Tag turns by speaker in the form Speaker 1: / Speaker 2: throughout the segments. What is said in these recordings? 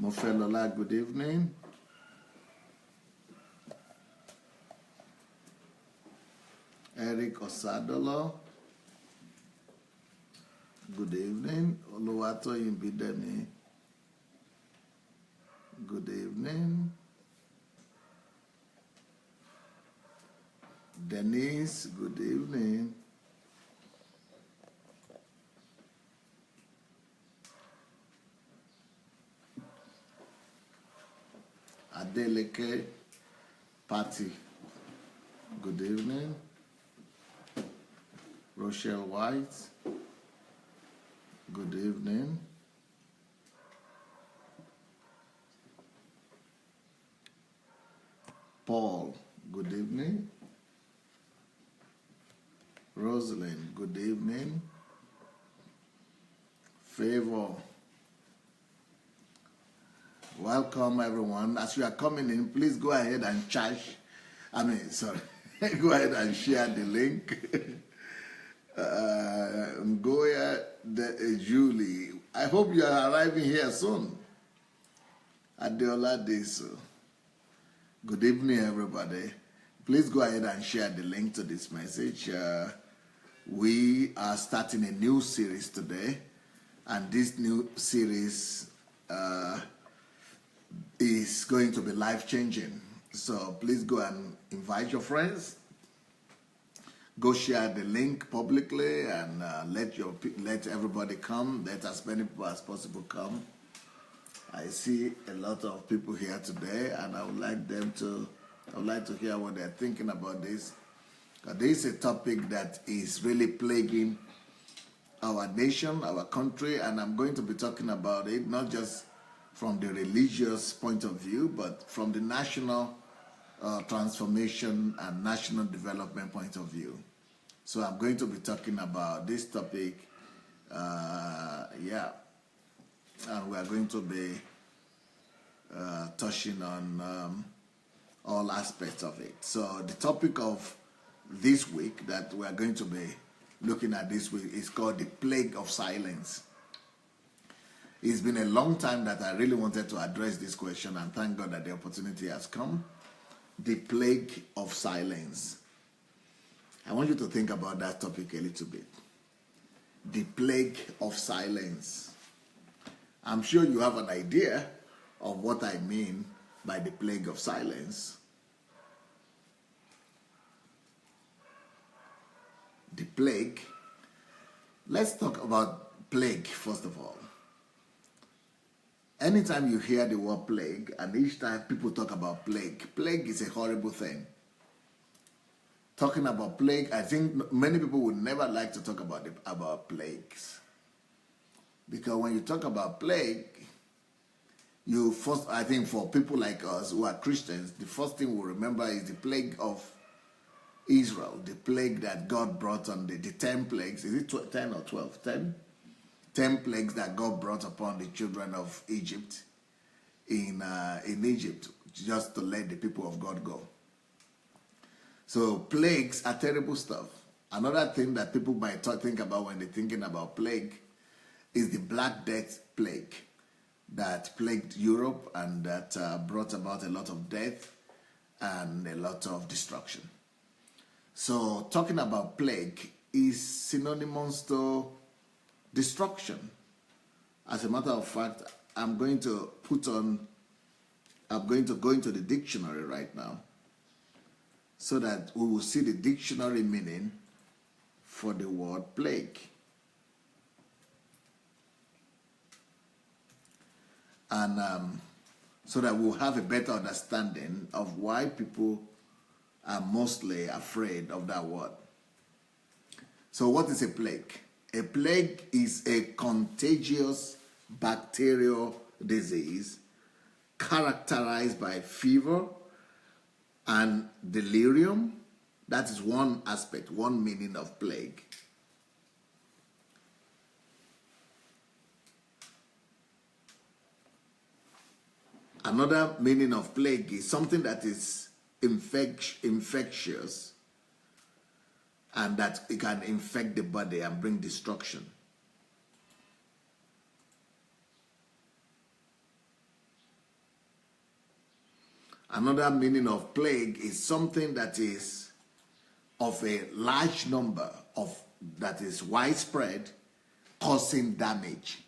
Speaker 1: Mofelola, good evening. Eric Osadolo, good evening. Oluwatoyin Bidemi, good evening. Denise, good evening. Adeleke Patty, good evening. Rochelle White, good evening. Paul, good evening. Rosalind, good evening. Favor, welcome everyone. As you are coming in, please go ahead and go ahead and share the link. Ngoya Julie, I hope you are arriving here soon. Adeola Deso, good evening everybody. Please go ahead and share the link to this message. We are starting a new series today, and this new series is going to be life-changing. So please go and invite your friends. Go share the link publicly and let everybody come. Let as many people as possible come. I see a lot of people here today, and I would like to hear what they're thinking about this. This is a topic that is really plaguing our nation, our country, and I'm going to be talking about it not just from the religious point of view, but from the national transformation and national development point of view. So I'm going to be talking about this topic, and we are going to be touching on all aspects of it. So the topic of this week that we are going to be looking at this week is called the plague of silence. It's been a long time that I really wanted to address this question, and thank God that the opportunity has come. The plague of silence. I want you to think about that topic a little bit. The plague of silence. I'm sure you have an idea of what I mean by the plague of silence. The plague. Let's talk about plague first of all. Anytime you hear the word plague, and each time people talk about plague is a horrible thing. Talking about plague, I think many people would never like to talk about plagues. Because when you talk about plague, I think for people like us who are Christians, the first thing we remember is the plague of Israel, the plague that God brought on the 10 plagues. Is it 10 or 12? 10? 10 plagues that God brought upon the children of Egypt in Egypt, just to let the people of God go. So plagues are terrible stuff. Another thing that people might think about when they're thinking about plague is the Black Death plague that plagued Europe and that brought about a lot of death and a lot of destruction. So talking about plague is synonymous to destruction. As a matter of fact, I'm going to go into the dictionary right now so that we will see the dictionary meaning for the word plague. And so that we'll have a better understanding of why people are mostly afraid of that word. So what is a plague? A plague is a contagious bacterial disease characterized by fever and delirium. That is one aspect, one meaning of plague. Another meaning of plague is something that is infectious and that it can infect the body and bring destruction. Another meaning of plague is something that is of a large number, that is widespread, causing damage.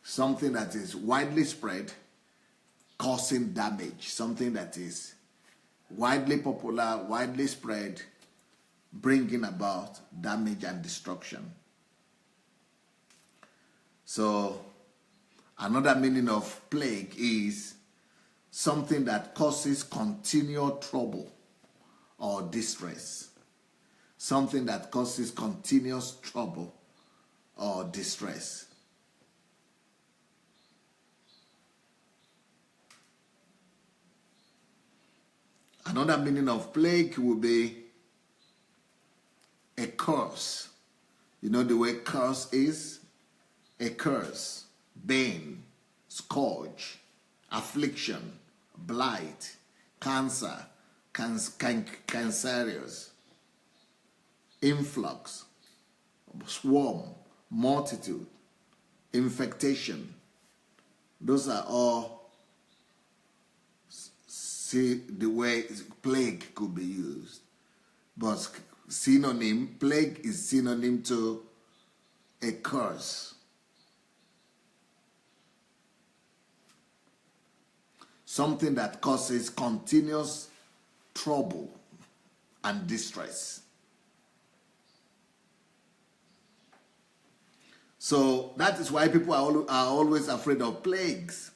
Speaker 1: Something that is widely spread, causing damage. Something that is widely popular, widely spread, bringing about damage and destruction. So, another meaning of plague is something that causes continual trouble or distress. Something that causes continuous trouble or distress. Another meaning of plague will be a curse. You know the way curse is? A curse, bane, scourge, affliction, blight, cancer, cancerous, influx, swarm, multitude, infectation. Those are all the way plague could be used. But plague is synonym to a curse. Something that causes continuous trouble and distress. So that is why people are always afraid of plagues.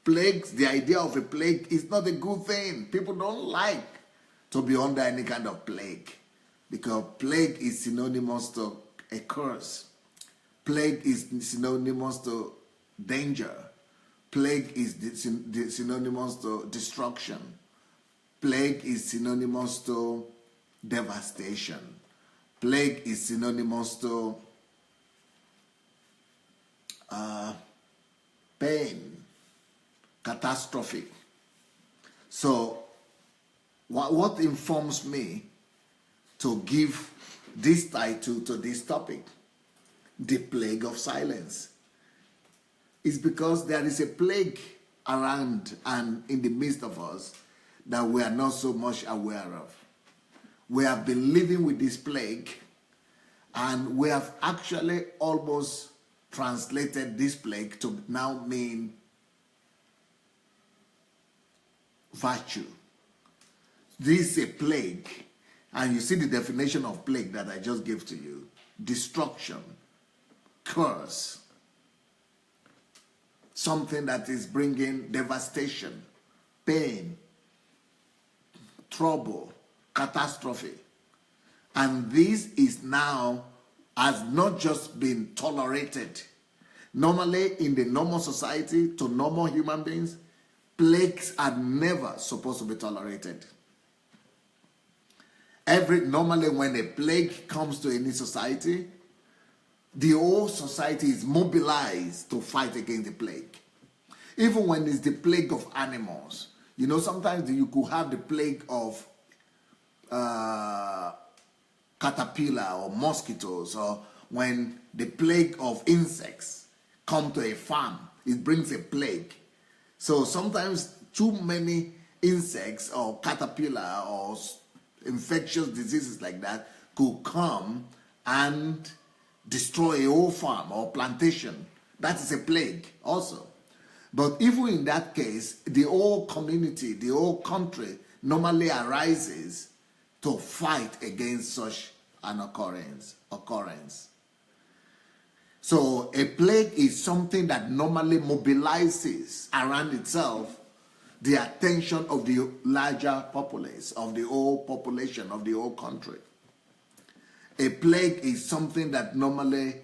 Speaker 1: Plagues, the idea of a plague is not a good thing. People don't like to be under any kind of plague, because plague is synonymous to a curse. Plague is synonymous to danger. Plague is synonymous to destruction. Plague is synonymous to devastation. Plague is synonymous to pain, catastrophe. So, what informs me to give this title to this topic, the plague of silence, is because there is a plague around and in the midst of us that we are not so much aware of. We have been living with this plague, and we have actually almost translated this plague to now mean virtue. This is a plague, and you see the definition of plague that I just gave to you: destruction, curse, something that is bringing devastation, pain, trouble, catastrophe. And this is now has not just been tolerated. Normally, in the normal society, to normal human beings, plagues are never supposed to be tolerated. Normally when a plague comes to any society, the whole society is mobilized to fight against the plague. Even when it's the plague of animals. You know, sometimes you could have the plague of caterpillar or mosquitoes, or when the plague of insects come to a farm, it brings a plague. So sometimes too many insects or caterpillar or infectious diseases like that could come and destroy a whole farm or plantation. That is a plague also. But even in that case, the whole community, the whole country normally arises to fight against such an occurrence. So a plague is something that normally mobilizes around itself the attention of the larger populace, of the whole population, of the whole country. A plague is something that normally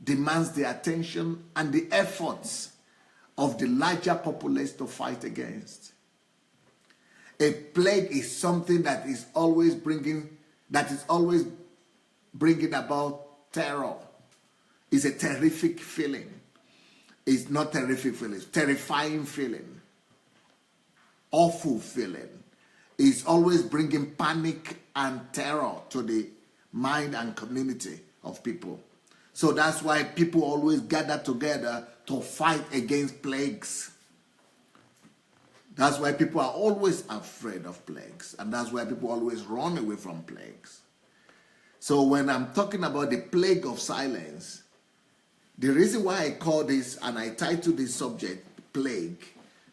Speaker 1: demands the attention and the efforts of the larger populace to fight against. A plague is something that is always bringing about terror. It's a terrific feeling. It's not terrific feeling, it's terrifying feeling. Awful feeling. It's always bringing panic and terror to the mind and community of people. So that's why people always gather together to fight against plagues. That's why people are always afraid of plagues, and that's why people always run away from plagues. So when I'm talking about the plague of silence, the reason why I call this and I title this subject plague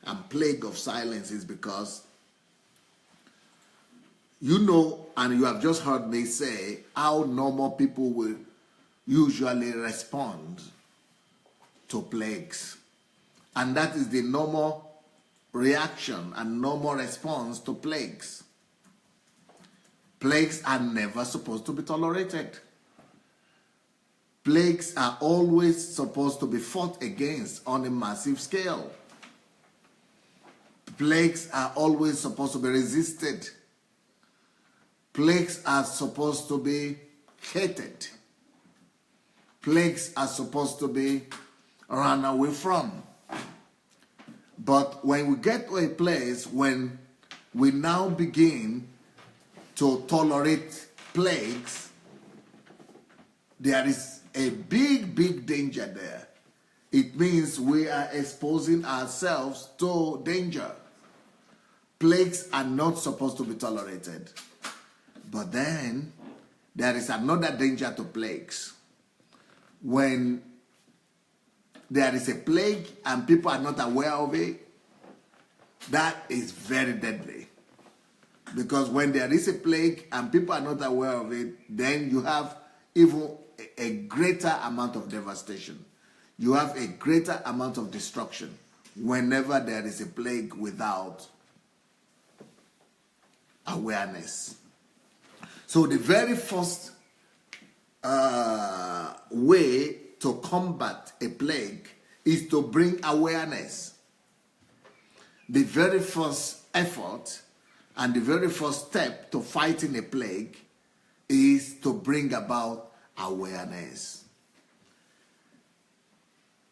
Speaker 1: and plague of silence is because you know, and you have just heard me say how normal people will usually respond to plagues. And that is the normal reaction and normal response to plagues. Plagues are never supposed to be tolerated. Plagues are always supposed to be fought against on a massive scale. Plagues are always supposed to be resisted. Plagues are supposed to be hated. Plagues are supposed to be run away from. But when we get to a place when we now begin to tolerate plagues, there is a big danger there. It means we are exposing ourselves to danger. Plagues are not supposed to be tolerated. But then there is another danger to plagues. When there is a plague and people are not aware of it, that is very deadly. Because when there is a plague and people are not aware of it, then you have even a greater amount of devastation. You have a greater amount of destruction whenever there is a plague without awareness. So the very first way to combat a plague is to bring awareness. The very first effort and the very first step to fighting a plague is to bring about awareness.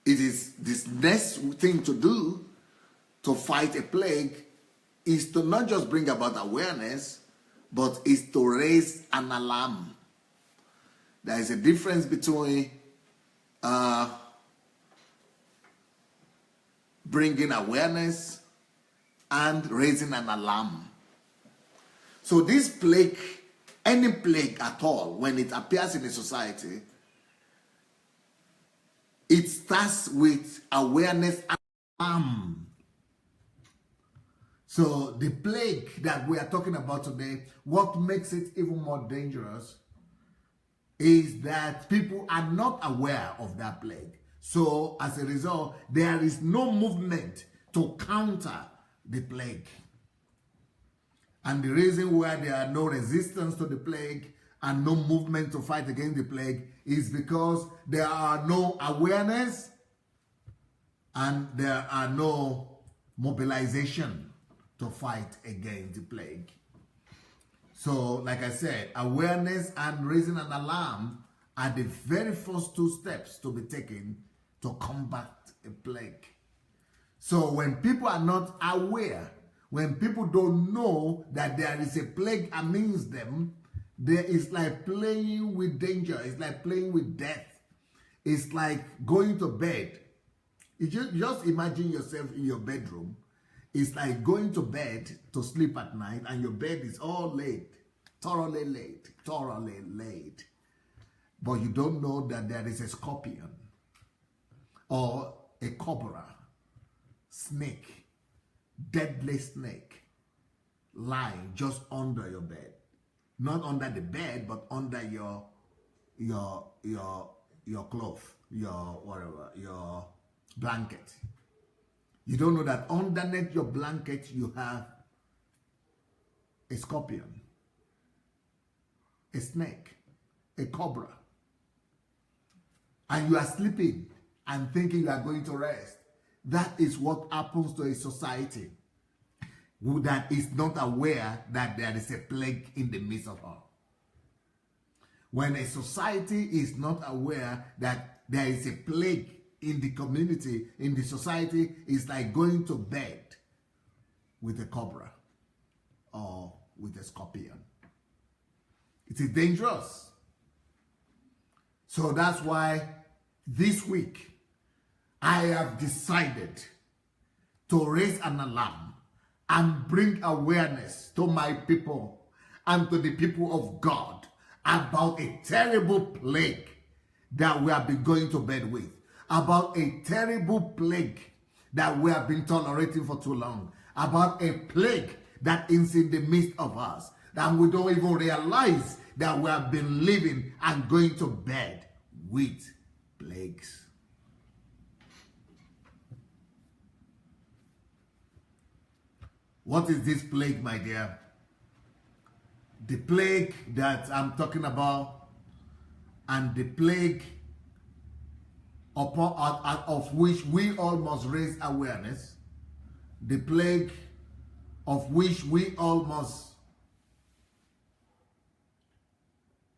Speaker 1: It is this next thing to do to fight a plague is to not just bring about awareness, but is to raise an alarm. There is a difference between bringing awareness and raising an alarm. So this plague, any plague at all, when it appears in a society, it starts with awareness and alarm. So the plague that we are talking about today, what makes it even more dangerous is that people are not aware of that plague. So as a result, there is no movement to counter the plague. And the reason why there are no resistance to the plague and no movement to fight against the plague is because there are no awareness and there are no mobilization to fight against the plague. So, like I said, awareness and raising an alarm are the very first two steps to be taken to combat a plague. So when people are not aware, when people don't know that there is a plague amidst them, there is like playing with danger. It's like playing with death. It's like going to bed. Just imagine yourself in your bedroom. It's like going to bed to sleep at night and your bed is all laid, thoroughly laid. But you don't know that there is a scorpion or a cobra, snake, deadly snake, lying just under your bed. Not under the bed, but under your cloth, your blanket. You don't know that underneath your blanket you have a scorpion, a snake, a cobra. And you are sleeping and thinking you are going to rest. That is what happens to a society that is not aware that there is a plague in the midst of her. When a society is not aware that there is a plague in the community, in the society, it's like going to bed with a cobra or with a scorpion. It is dangerous. So that's why this week I have decided to raise an alarm and bring awareness to my people and to the people of God about a terrible plague that we have been going to bed with, about a terrible plague that we have been tolerating for too long, about a plague that is in the midst of us, that we don't even realize that we have been living and going to bed with plagues. What is this plague, my dear? The plague that I'm talking about, and the plague of which we all must raise awareness, the plague of which we all must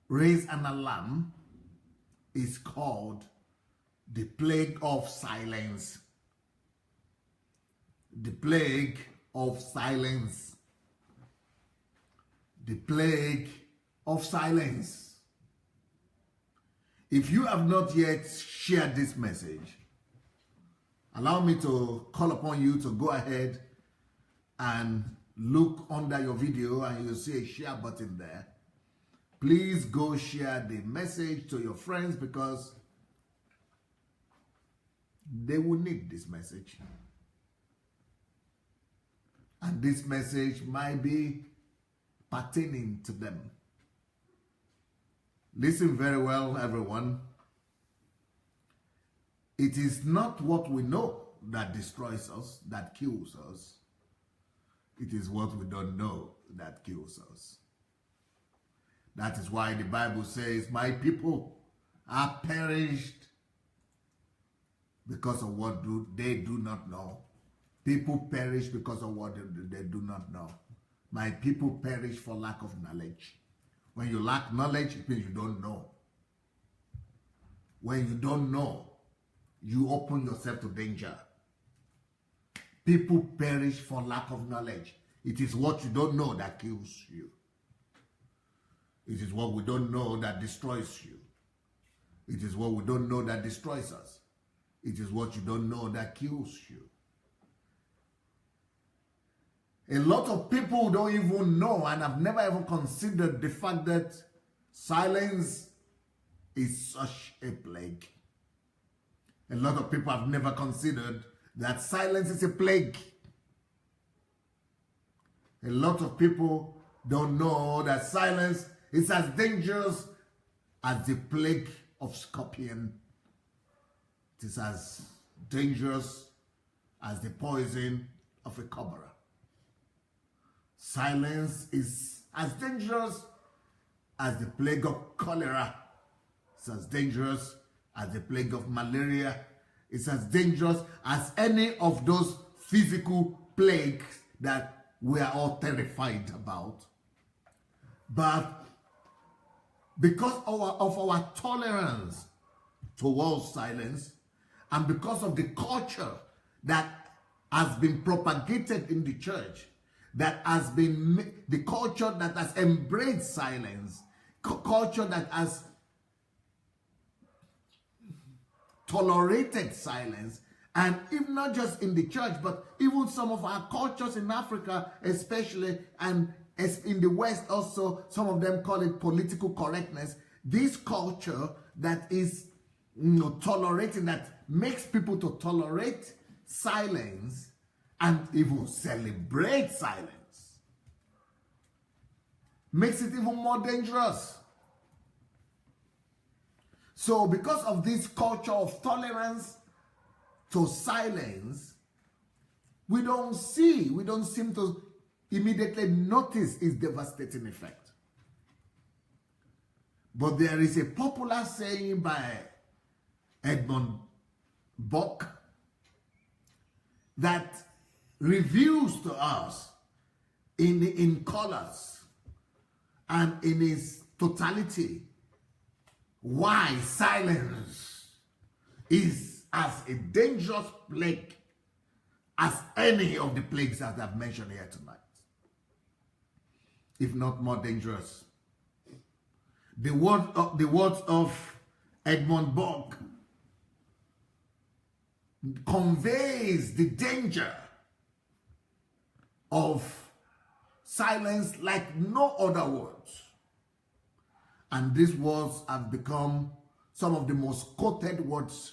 Speaker 1: raise an alarm, is called the plague of silence. The plague of silence. The plague of silence. If you have not yet shared this message, allow me to call upon you to go ahead and look under your video and you'll see a share button there. Please go share the message to your friends because they will need this message. And this message might be pertaining to them. Listen very well, everyone. It is not what we know that destroys us, that kills us. It is what we don't know that kills us. That is why the Bible says, my people are perished because of what they do not know. People perish because of what they do not know. My people perish for lack of knowledge. When you lack knowledge, it means you don't know. When you don't know, you open yourself to danger. People perish for lack of knowledge. It is what you don't know that kills you. It is what we don't know that destroys you. It is what we don't know that destroys us. It is what you don't know that kills you. A lot of people don't even know and have never ever considered the fact that silence is such a plague. A lot of people have never considered that silence is a plague. A lot of people don't know that silence is as dangerous as the plague of scorpion. It is as dangerous as the poison of a cobra. Silence is as dangerous as the plague of cholera. It's as dangerous as the plague of malaria. It's as dangerous as any of those physical plagues that we are all terrified about. But because of our tolerance towards silence, and because of the culture that has been propagated in the church, that has been the culture that has embraced silence, culture that has tolerated silence, and even not just in the church, but even some of our cultures in Africa especially, and as in the West also, some of them call it political correctness. This culture that is tolerating, that makes people to tolerate silence and even celebrate silence, makes it even more dangerous. So because of this culture of tolerance to silence, we don't seem to immediately notice its devastating effect. But there is a popular saying by Edmund Burke that reveals to us in colors and in its totality why silence is as a dangerous plague as any of the plagues that I've mentioned here tonight, if not more dangerous. The words of Edmund Burke conveys the danger of silence like no other words. And these words have become some of the most quoted words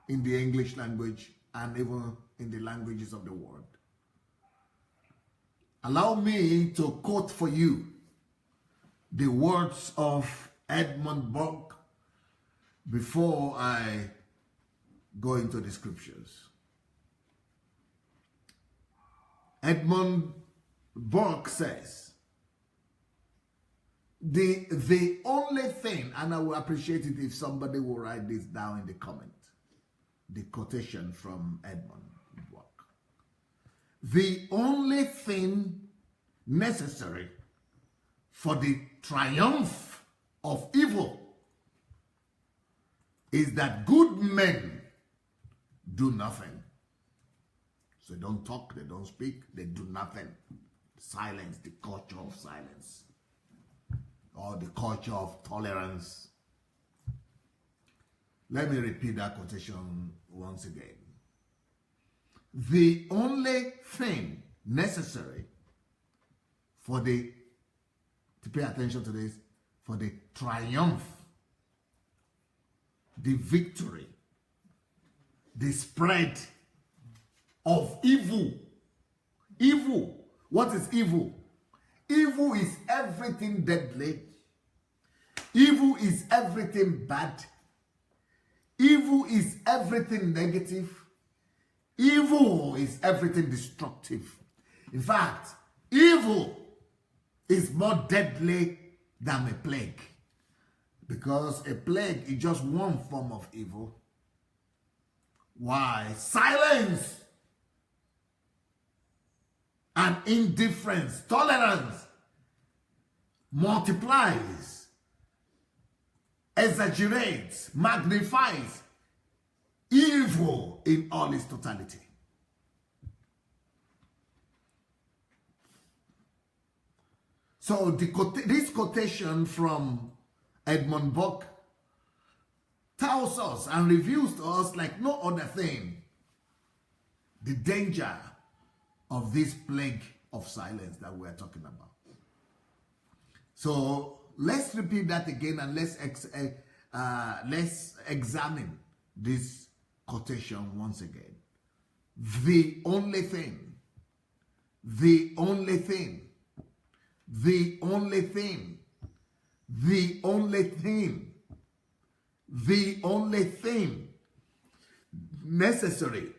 Speaker 1: in the English language and even in the languages of the world. Allow me to quote for you the words of Edmund Burke before I go into the scriptures. Edmund Burke says, the only thing, and I will appreciate it if somebody will write this down in the comment, the quotation from Edmund Burke. The only thing necessary for the triumph of evil is that good men do nothing. So they don't talk, they don't speak, they do nothing. Silence, the culture of silence, or the culture of tolerance. Let me repeat that quotation once again. The only thing necessary for to pay attention to this, for the triumph, the victory, the spread of evil. Evil. What is evil? Evil is everything deadly. Evil is everything bad. Evil is everything negative. Evil is everything destructive. In fact, evil is more deadly than a plague. Because a plague is just one form of evil. Why? Silence and indifference, tolerance multiplies, exaggerates, magnifies evil in all its totality. So this quotation from Edmund Burke tells us and reveals to us like no other thing the danger of this plague of silence that we're talking about. So let's repeat that again and let's examine this quotation once again. The only thing, the only thing, the only thing, the only thing, the only thing necessary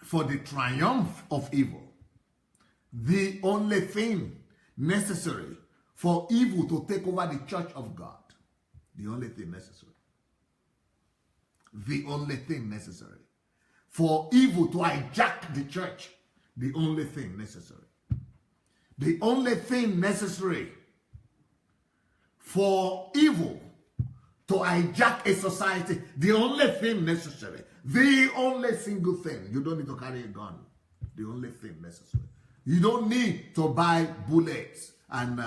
Speaker 1: for the triumph of evil, the only thing necessary for evil to take over the church of God, the only thing necessary, the only thing necessary for evil to hijack the church, the only thing necessary, the only thing necessary for evil to hijack a society, the only thing necessary, the only single thing. You don't need to carry a gun. The only thing necessary. You don't need to buy bullets and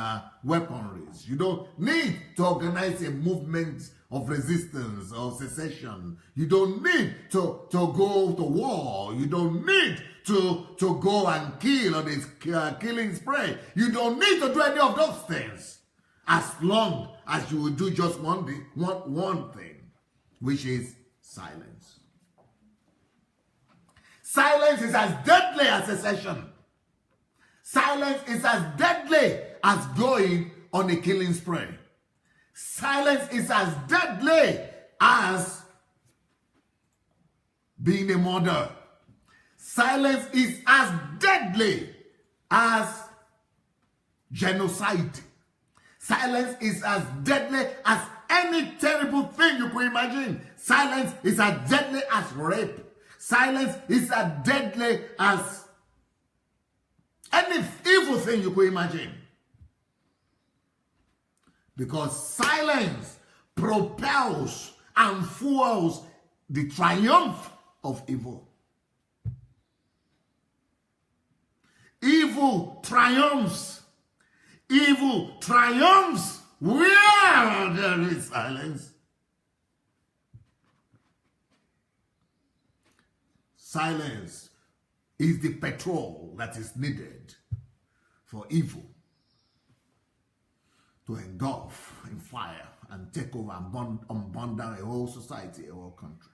Speaker 1: weaponries. You don't need to organize a movement of resistance or secession. You don't need to go to war. You don't need to go and kill on this killing spree. You don't need to do any of those things as long as you will do just one thing, which is silence. Silence is as deadly as secession. Silence is as deadly as going on a killing spree. Silence is as deadly as being a murderer. Silence is as deadly as genocide. Silence is as deadly as any terrible thing you could imagine. Silence is as deadly as rape. Silence is as deadly as any evil thing you could imagine. Because silence propels and fuels the triumph of evil. Evil triumphs. Evil triumphs where there is silence. Silence is the petrol that is needed for evil to engulf in fire and take over and burn down a whole society, a whole country.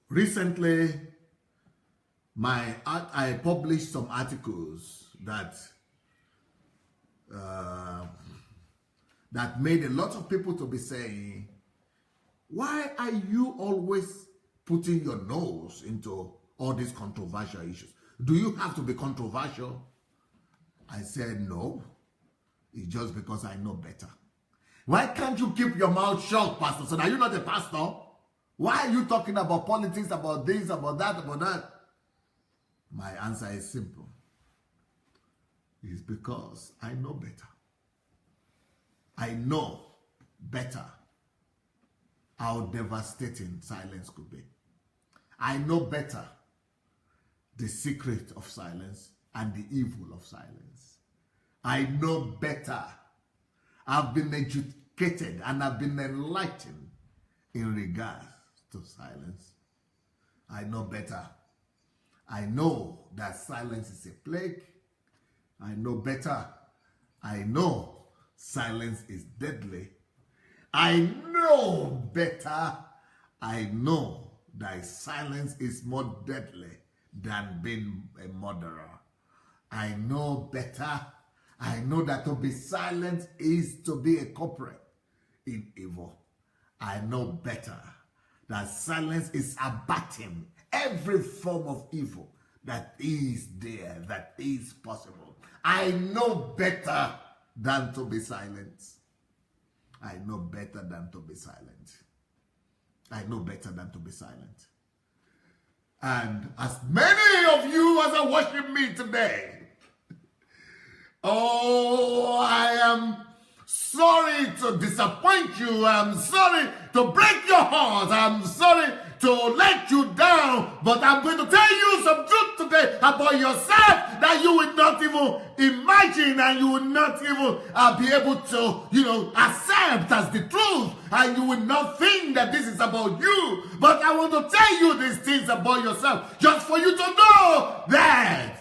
Speaker 1: Recently, I published some articles that that made a lot of people to be saying, why are you always putting your nose into all these controversial issues? Do you have to be controversial? I said, no. It's just because I know better. Why can't you keep your mouth shut, Pastor? So are you not a pastor? Why are you talking about politics, about this, about that, about that? My answer is simple. It's because I know better. I know better how devastating silence could be. I know better the secret of silence and the evil of silence. I know better. I've been educated and I've been enlightened in regards to silence. I know better. I know that silence is a plague. I know better. I know silence is deadly. I know better. I know that silence is more deadly than being a murderer. I know better. I know that to be silent is to be a culprit in evil. I know better that silence is abating every form of evil that is there, that is possible. I know better than to be silent. I know better than to be silent. I know better than to be silent. And as many of you as are watching me today, oh, I am sorry to disappoint you. I'm sorry to break your heart. I'm sorry to let you down. But I'm going to tell you some truth today about yourself that you will not even imagine and you will not even be able to, accept as the truth. And you will not think that this is about you. But I want to tell you these things about yourself just for you to know that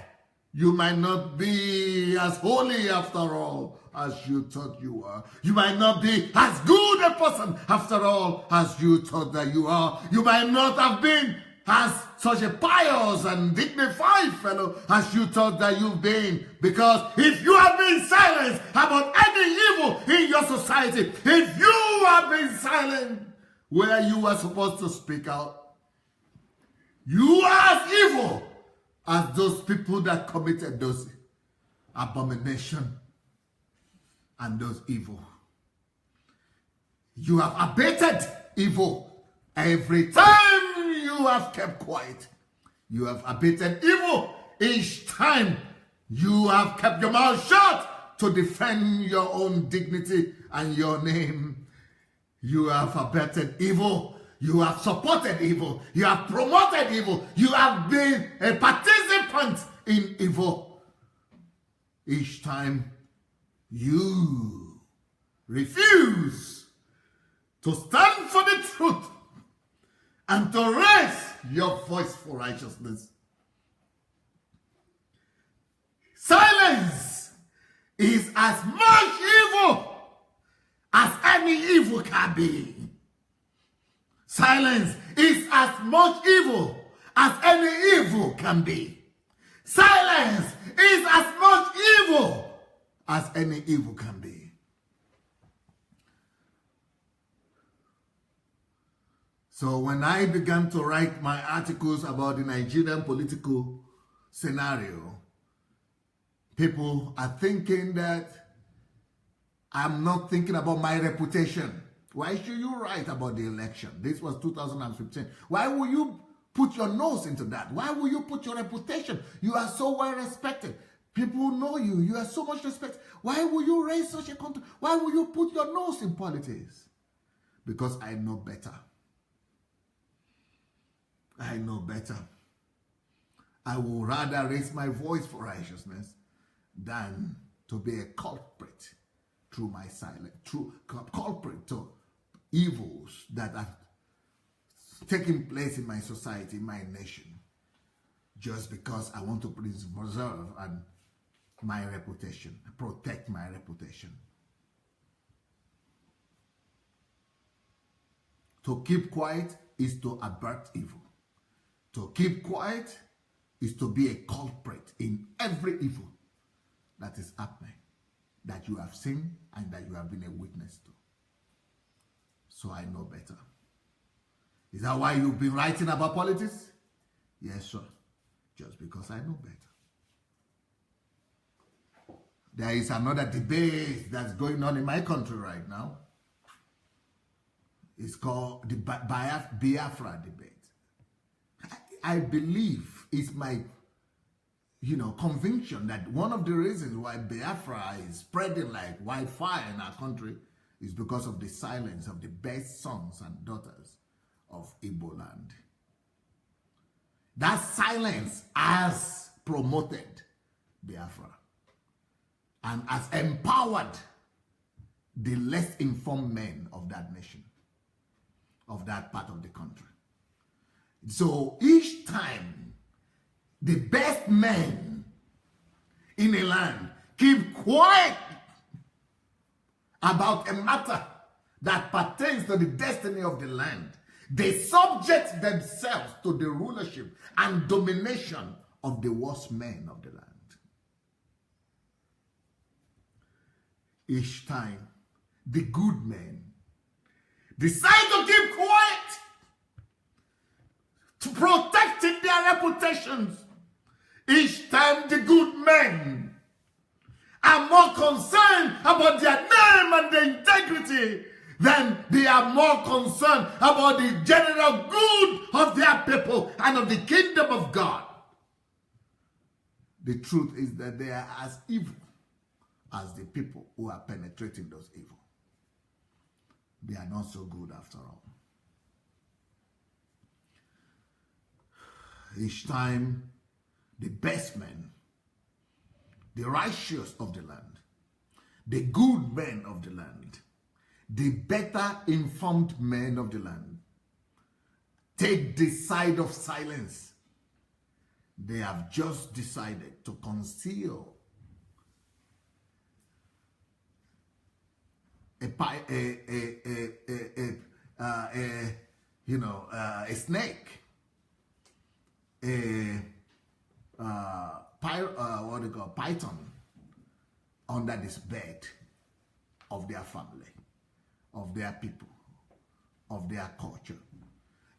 Speaker 1: you might not be as holy after all as you thought you were. You might not be as good a person after all as you thought that you are. You might not have been as such a pious and dignified fellow as you thought that you've been. Because if you have been silent about any evil in your society, if you have been silent where you were supposed to speak out, you are as evil as those people that committed those abominations and those evil. You have abated evil every time you have kept quiet. You have abated evil each time you have kept your mouth shut to defend your own dignity and your name. You have abated evil. You have supported evil. You have promoted evil. You have been a participant in evil. Each time you refuse to stand for the truth and to raise your voice for righteousness. Silence is as much evil as any evil can be. Silence is as much evil as any evil can be. Silence is as much evil as any evil can be. So when I began to write my articles about the Nigerian political scenario, people are thinking that I'm not thinking about my reputation. Why should you write about the election? This was 2015. Why will you put your nose into that? Why will you put your reputation? You are so well respected. People know you. You are so much respect. Why will you raise such a country? Why will you put your nose in politics? Because I know better. I know better. I will rather raise my voice for righteousness than to be a culprit through my silence, culprit to evils that are taking place in my society, in my nation, just because I want to preserve and my reputation, protect my reputation. To keep quiet is to avert evil. To keep quiet is to be a culprit in every evil that is happening, that you have seen and that you have been a witness to. So I know better. Is that why you've been writing about politics? Yes, sir. Just because I know better. There is another debate that's going on in my country right now. It's called the Biafra debate. I believe it's my conviction that one of the reasons why Biafra is spreading like wildfire in our country is because of the silence of the best sons and daughters of Igbo land. That silence has promoted Biafra and has empowered the less informed men of that nation, of that part of the country. So each time the best men in a land keep quiet about a matter that pertains to the destiny of the land, they subject themselves to the rulership and domination of the worst men of the land. Each time the good men decide to keep quiet, to protect their reputations, each time the good men are more concerned about their name and their integrity than they are more concerned about the general good of their people and of the kingdom of God. The truth is that they are as evil as the people who are penetrating those evil. They are not so good after all. Each time the best men, the righteous of the land, the good men of the land, the better informed men of the land take the side of silence, they have just decided to conceal a snake, python under this bed of their family, of their people, of their culture.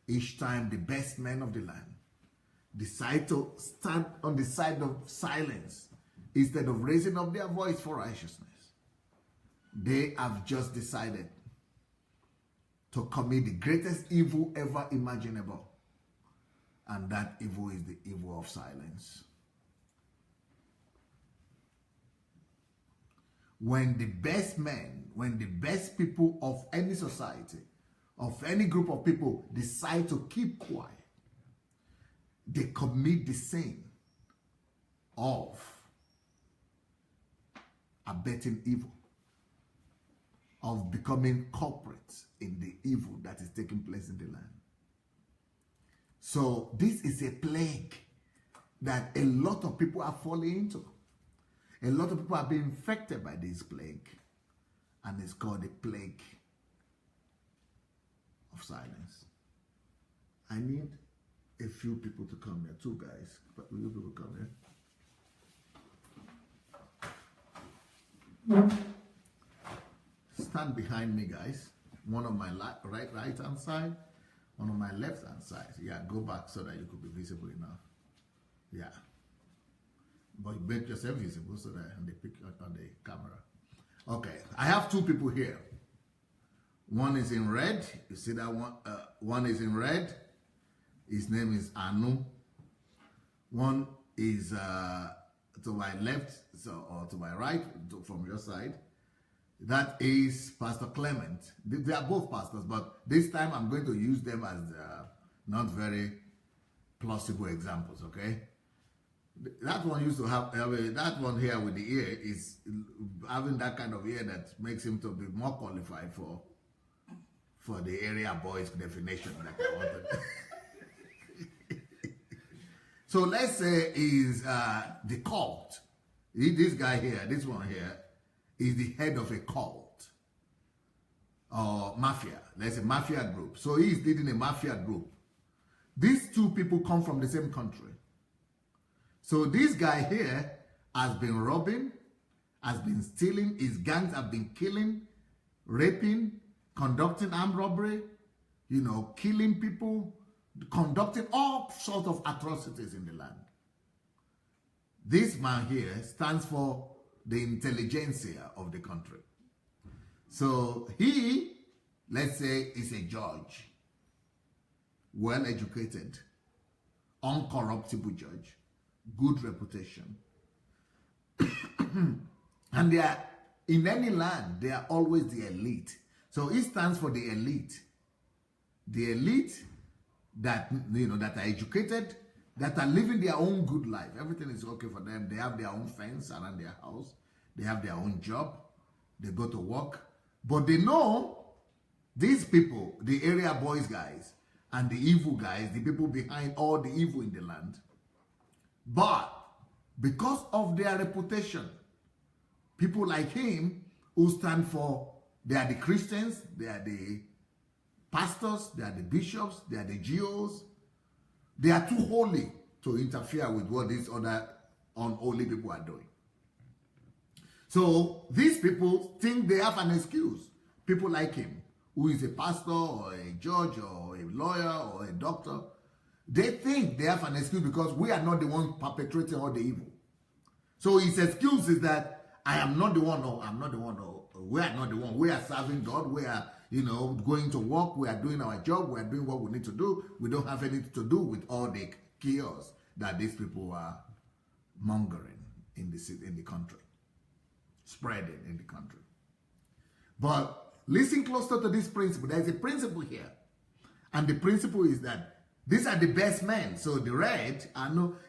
Speaker 1: Each time the best men of the land decide to stand on the side of silence instead of raising up their voice for righteousness, they have just decided to commit the greatest evil ever imaginable. And that evil is the evil of silence. When the best men, when the best people of any society, of any group of people decide to keep quiet, they commit the sin of abetting evil, of becoming culprits in the evil that is taking place in the land. So this is a plague that a lot of people are falling into. A lot of people are being infected by this plague, and it's called the plague of silence. I need a few people to come here, 2 guys, but will you people come here? Stand behind me, guys. One on my right hand side, one on my left hand side. Yeah, go back so that you could be visible enough. Yeah. But make yourself visible so that they pick on the camera. Okay, I have 2 people here. One is in red. You see that one? One is in red. His name is Anu. One is to my left, or to my right, from your side. That is Pastor Clement. They are both pastors, but this time I'm going to use them as not very plausible examples, okay? That one used to have, that one here with the ear is having that kind of ear that makes him to be more qualified for the area boys definition that I wanted. So let's say is the cult. This guy here, this one here, is the head of a cult or mafia. Let's say mafia group. So he's leading a mafia group. These two people come from the same country. So this guy here has been robbing, has been stealing, his gangs have been killing, raping, conducting armed robbery, killing people, conducting all sorts of atrocities in the land. This man here stands for the intelligentsia of the country. So he, let's say, is a judge, well-educated, uncorruptible judge, good reputation. And they are, in any land, they are always the elite. So he stands for the elite. The elite that, that are educated, that are living their own good life. Everything is okay for them. They have their own fence around their house. They have their own job. They go to work. But they know these people, the area boys guys, and the evil guys, the people behind all the evil in the land. But because of their reputation, people like him who stand for, they are the Christians, they are the pastors, they are the bishops, they are the GOs. They are too holy to interfere with what these other unholy people are doing. So these people think they have an excuse. People like him, who is a pastor or a judge or a lawyer or a doctor, they think they have an excuse because we are not the one perpetrating all the evil. So his excuse is that I am not the one, or I'm not the one, or we are not the one. We are serving God. We are, going to work. We are doing our job. We are doing what we need to do. We don't have anything to do with all the chaos that these people are mongering in the country, spreading in the country. But listen closer to this principle. There's a principle here. And the principle is that these are the best men. So the red,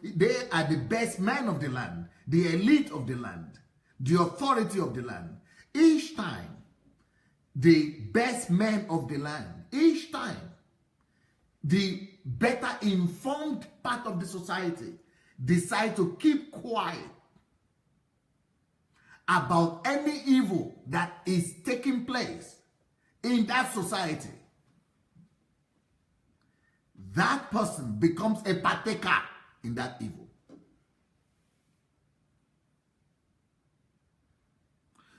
Speaker 1: they are the best men of the land, the elite of the land, the authority of the land. Each time, the best men of the land, each time, the better informed part of the society decide to keep quiet about any evil that is taking place in that society, that person becomes a partaker in that evil.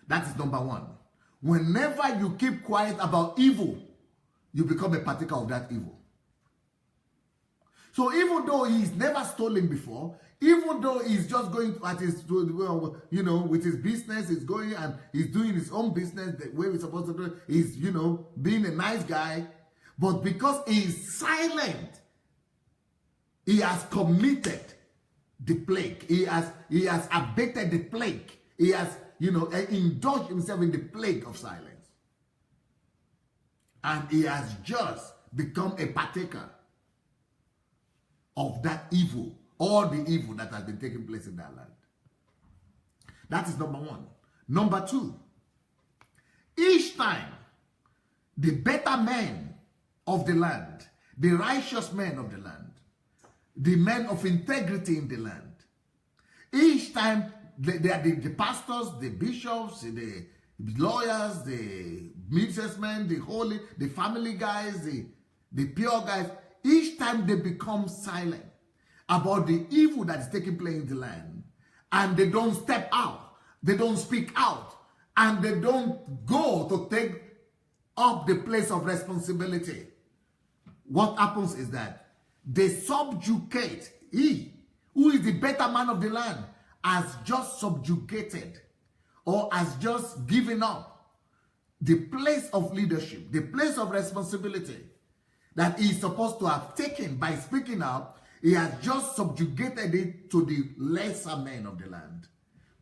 Speaker 1: That is number one. Whenever you keep quiet about evil, you become a partaker of that evil. So even though he's never stolen before, even though he's just going at his, with his business, he's going and he's doing his own business the way we're supposed to do it, he's, being a nice guy, but because he's silent, he has committed the plague. He has abated the plague. He has, indulged himself in the plague of silence. And he has just become a partaker of that evil, all the evil that has been taking place in that land. That is number one. Number two, each time the better men of the land, the righteous men of the land, the men of integrity in the land, each time they are the pastors, the bishops, the lawyers, the businessmen, the holy, the family guys, the pure guys, each time they become silent about the evil that is taking place in the land, and they don't step out, they don't speak out, and they don't go to take up the place of responsibility, what happens is that they subjugate. He, who is the better man of the land, has just subjugated or has just given up the place of leadership, the place of responsibility that he is supposed to have taken by speaking out. He has just subjugated it to the lesser men of the land,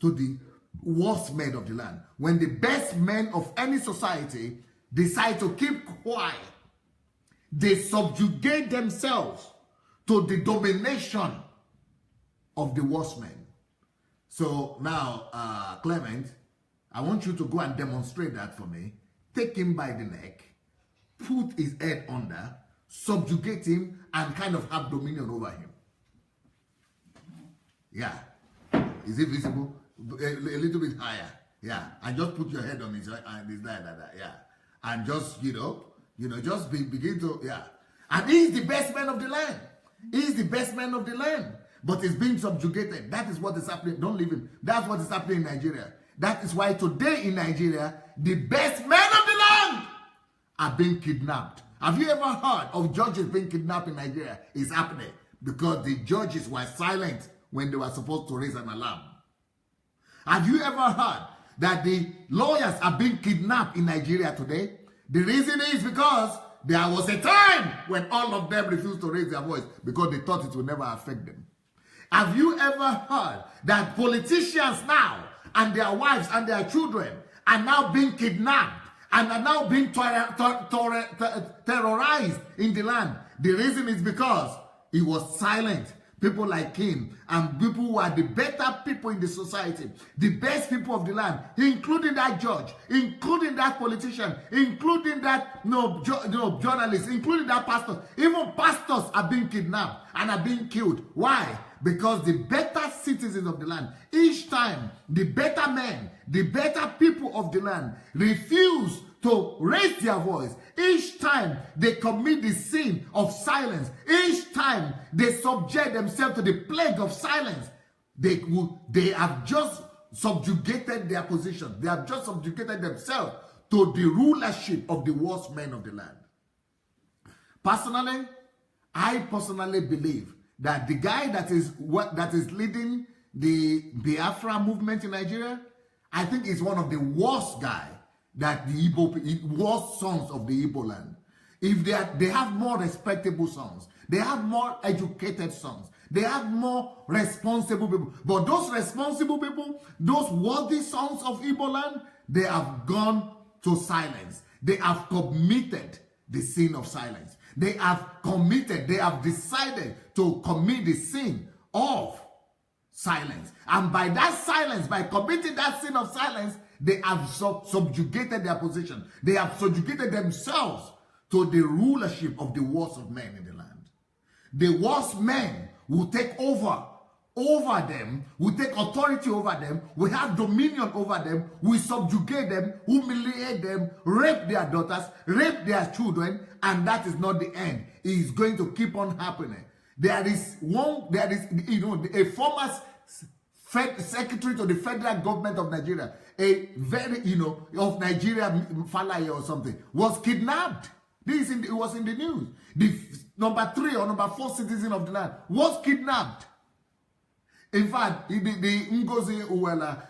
Speaker 1: to the worst men of the land. When the best men of any society decide to keep quiet, they subjugate themselves to the domination of the worst men. So now, Clement, I want you to go and demonstrate that for me. Take him by the neck, put his head under, subjugate him, and kind of have dominion over him. Yeah. Is it visible? A little bit higher. Yeah. And just put your head on his and his like that. Yeah. And just, just begin to, yeah. And he is the best man of the land. He is the best man of the land. But he's being subjugated. That is what is happening. Don't leave him. That's what is happening in Nigeria. That is why today in Nigeria, the best men of the land are being kidnapped. Have you ever heard of judges being kidnapped in Nigeria? It's happening because the judges were silent when they were supposed to raise an alarm. Have you ever heard that the lawyers are being kidnapped in Nigeria today? The reason is because there was a time when all of them refused to raise their voice because they thought it would never affect them. Have you ever heard that politicians now and their wives and their children are now being kidnapped and are now being terrorized in the land? The reason is because he was silent. People like him and people who are the better people in the society, the best people of the land, including that judge, including that politician, including that journalist, including that pastor. Even pastors are being kidnapped and are being killed. Why? Because the better citizens of the land, each time the better men, the better people of the land refuse to raise their voice, each time they commit the sin of silence, each time they subject themselves to the plague of silence, they have just subjugated their position. They have just subjugated themselves to the rulership of the worst men of the land. Personally, I personally believe that the guy that is leading the Biafra movement in Nigeria, I think is one of the worst guys that the worst sons of the Igbo land. If they have more respectable sons, they have more educated sons, they have more responsible people. But those responsible people, those worthy sons of Igbo land, they have gone to silence. They have committed the sin of silence. They have decided to commit the sin of silence. And by that silence, by committing that sin of silence, they have subjugated their position. They have subjugated themselves to the rulership of the worst of men in the land. The worst men will take over them, will take authority over them, will have dominion over them, will subjugate them, humiliate them, rape their daughters, rape their children, and that is not the end. It is going to keep on happening. There is a former secretary to the federal government of Nigeria, a very, of Nigeria, Falaye or something, was kidnapped. It was in the news. The number 3 or number 4 citizen of the land was kidnapped. In fact, the Ngozi Uwela,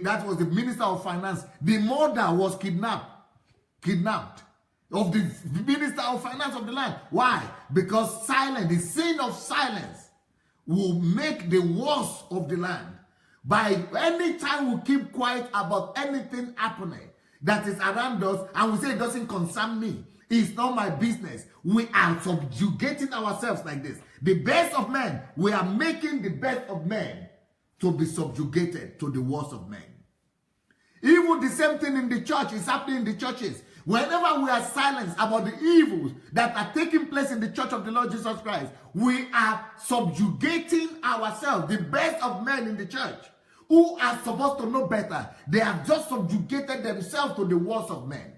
Speaker 1: that was the Minister of Finance, the mother was kidnapped of the Minister of Finance of the land. Why? Because silence, the sin of silence, will make the worst of the land. By any time we keep quiet about anything happening that is around us and we say it doesn't concern me, it's not my business, we are subjugating ourselves like this. The best of men, we are making the best of men to be subjugated to the worst of men. Even the same thing in the church is happening in the churches. Whenever we are silenced about the evils that are taking place in the church of the Lord Jesus Christ, we are subjugating ourselves, the best of men in the church, who are supposed to know better. They have just subjugated themselves to the worst of men.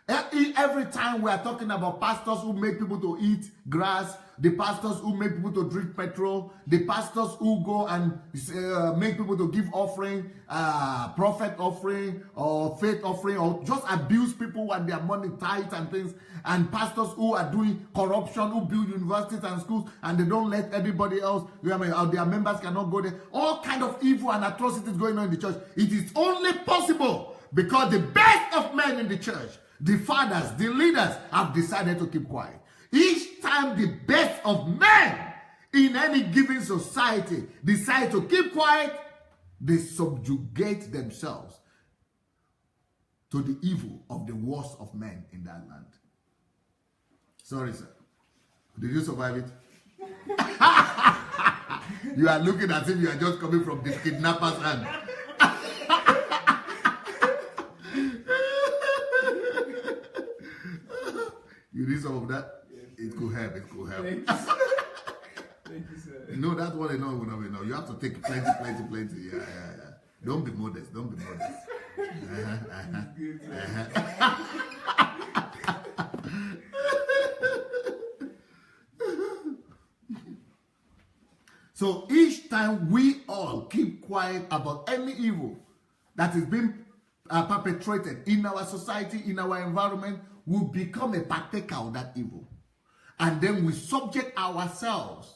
Speaker 1: Every time we are talking about pastors who make people to eat grass, the pastors who make people to drink petrol, the pastors who go and make people to give offering, prophet offering or faith offering, or just abuse people and their money tithe and things, and pastors who are doing corruption, who build universities and schools and they don't let everybody else, their members cannot go there. All kind of evil and atrocities going on in the church. It is only possible because the best of men in the church, the fathers, the leaders, have decided to keep quiet. Each time the best of men in any given society decide to keep quiet, they subjugate themselves to the evil of the worst of men in that land. Sorry, sir. Did you survive it? You are looking as if you are just coming from the kidnapper's hand. You need some of that?
Speaker 2: Yes,
Speaker 1: it could help. It could help.
Speaker 2: Thank you, sir. Thank you, sir.
Speaker 1: No, that one alone will not be enough. You have to take plenty. Yeah. Don't be modest. Don't be modest.
Speaker 2: Good, sir.
Speaker 1: So each time we all keep quiet about any evil that is being perpetrated in our society, in our environment, we become a partaker of that evil. And then we subject ourselves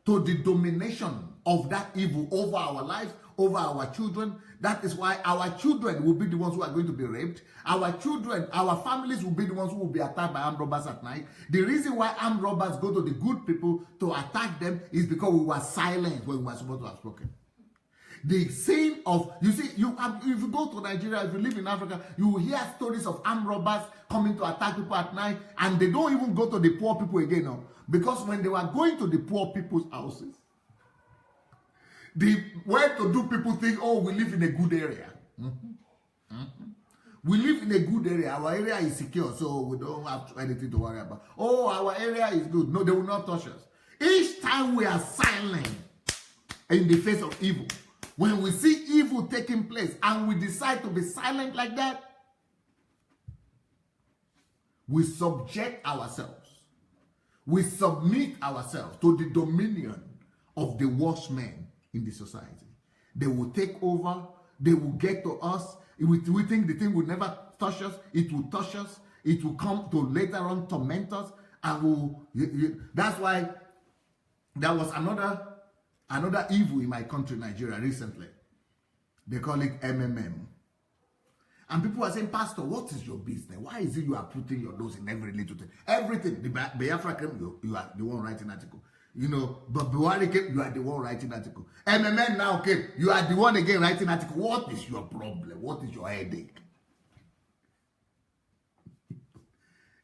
Speaker 1: to the domination of that evil over our lives, over our children. That is why our children will be the ones who are going to be raped. Our children, our families will be the ones who will be attacked by armed robbers at night. The reason why armed robbers go to the good people to attack them is because we were silent when we were supposed to have spoken. The saying of, you see, if you go to Nigeria, if you live in Africa, you will hear stories of armed robbers coming to attack people at night, and they don't even go to the poor people again, no? Because when they were going to the poor people's houses, the well-to-do people think, oh, we live in a good area. We live in a good area. Our area is secure, so we don't have anything to worry about. Oh, our area is good. No, they will not touch us. Each time we are silent in the face of evil, when we see evil taking place and we decide to be silent like that, we subject ourselves. We submit ourselves to the dominion of the worst men in the society. They will take over. They will get to us. We think the thing will never touch us. It will touch us. It will come to later on torment us. And that's why there was another evil in my country, Nigeria, recently. They call it MMM. And people are saying, Pastor, what is your business? Why is it you are putting your nose in every little thing? Everything. The Biafra came, you are the one writing article. You know, but Buhari came, you are the one writing article. MMM now came, you are the one again writing article. What is your problem? What is your headache?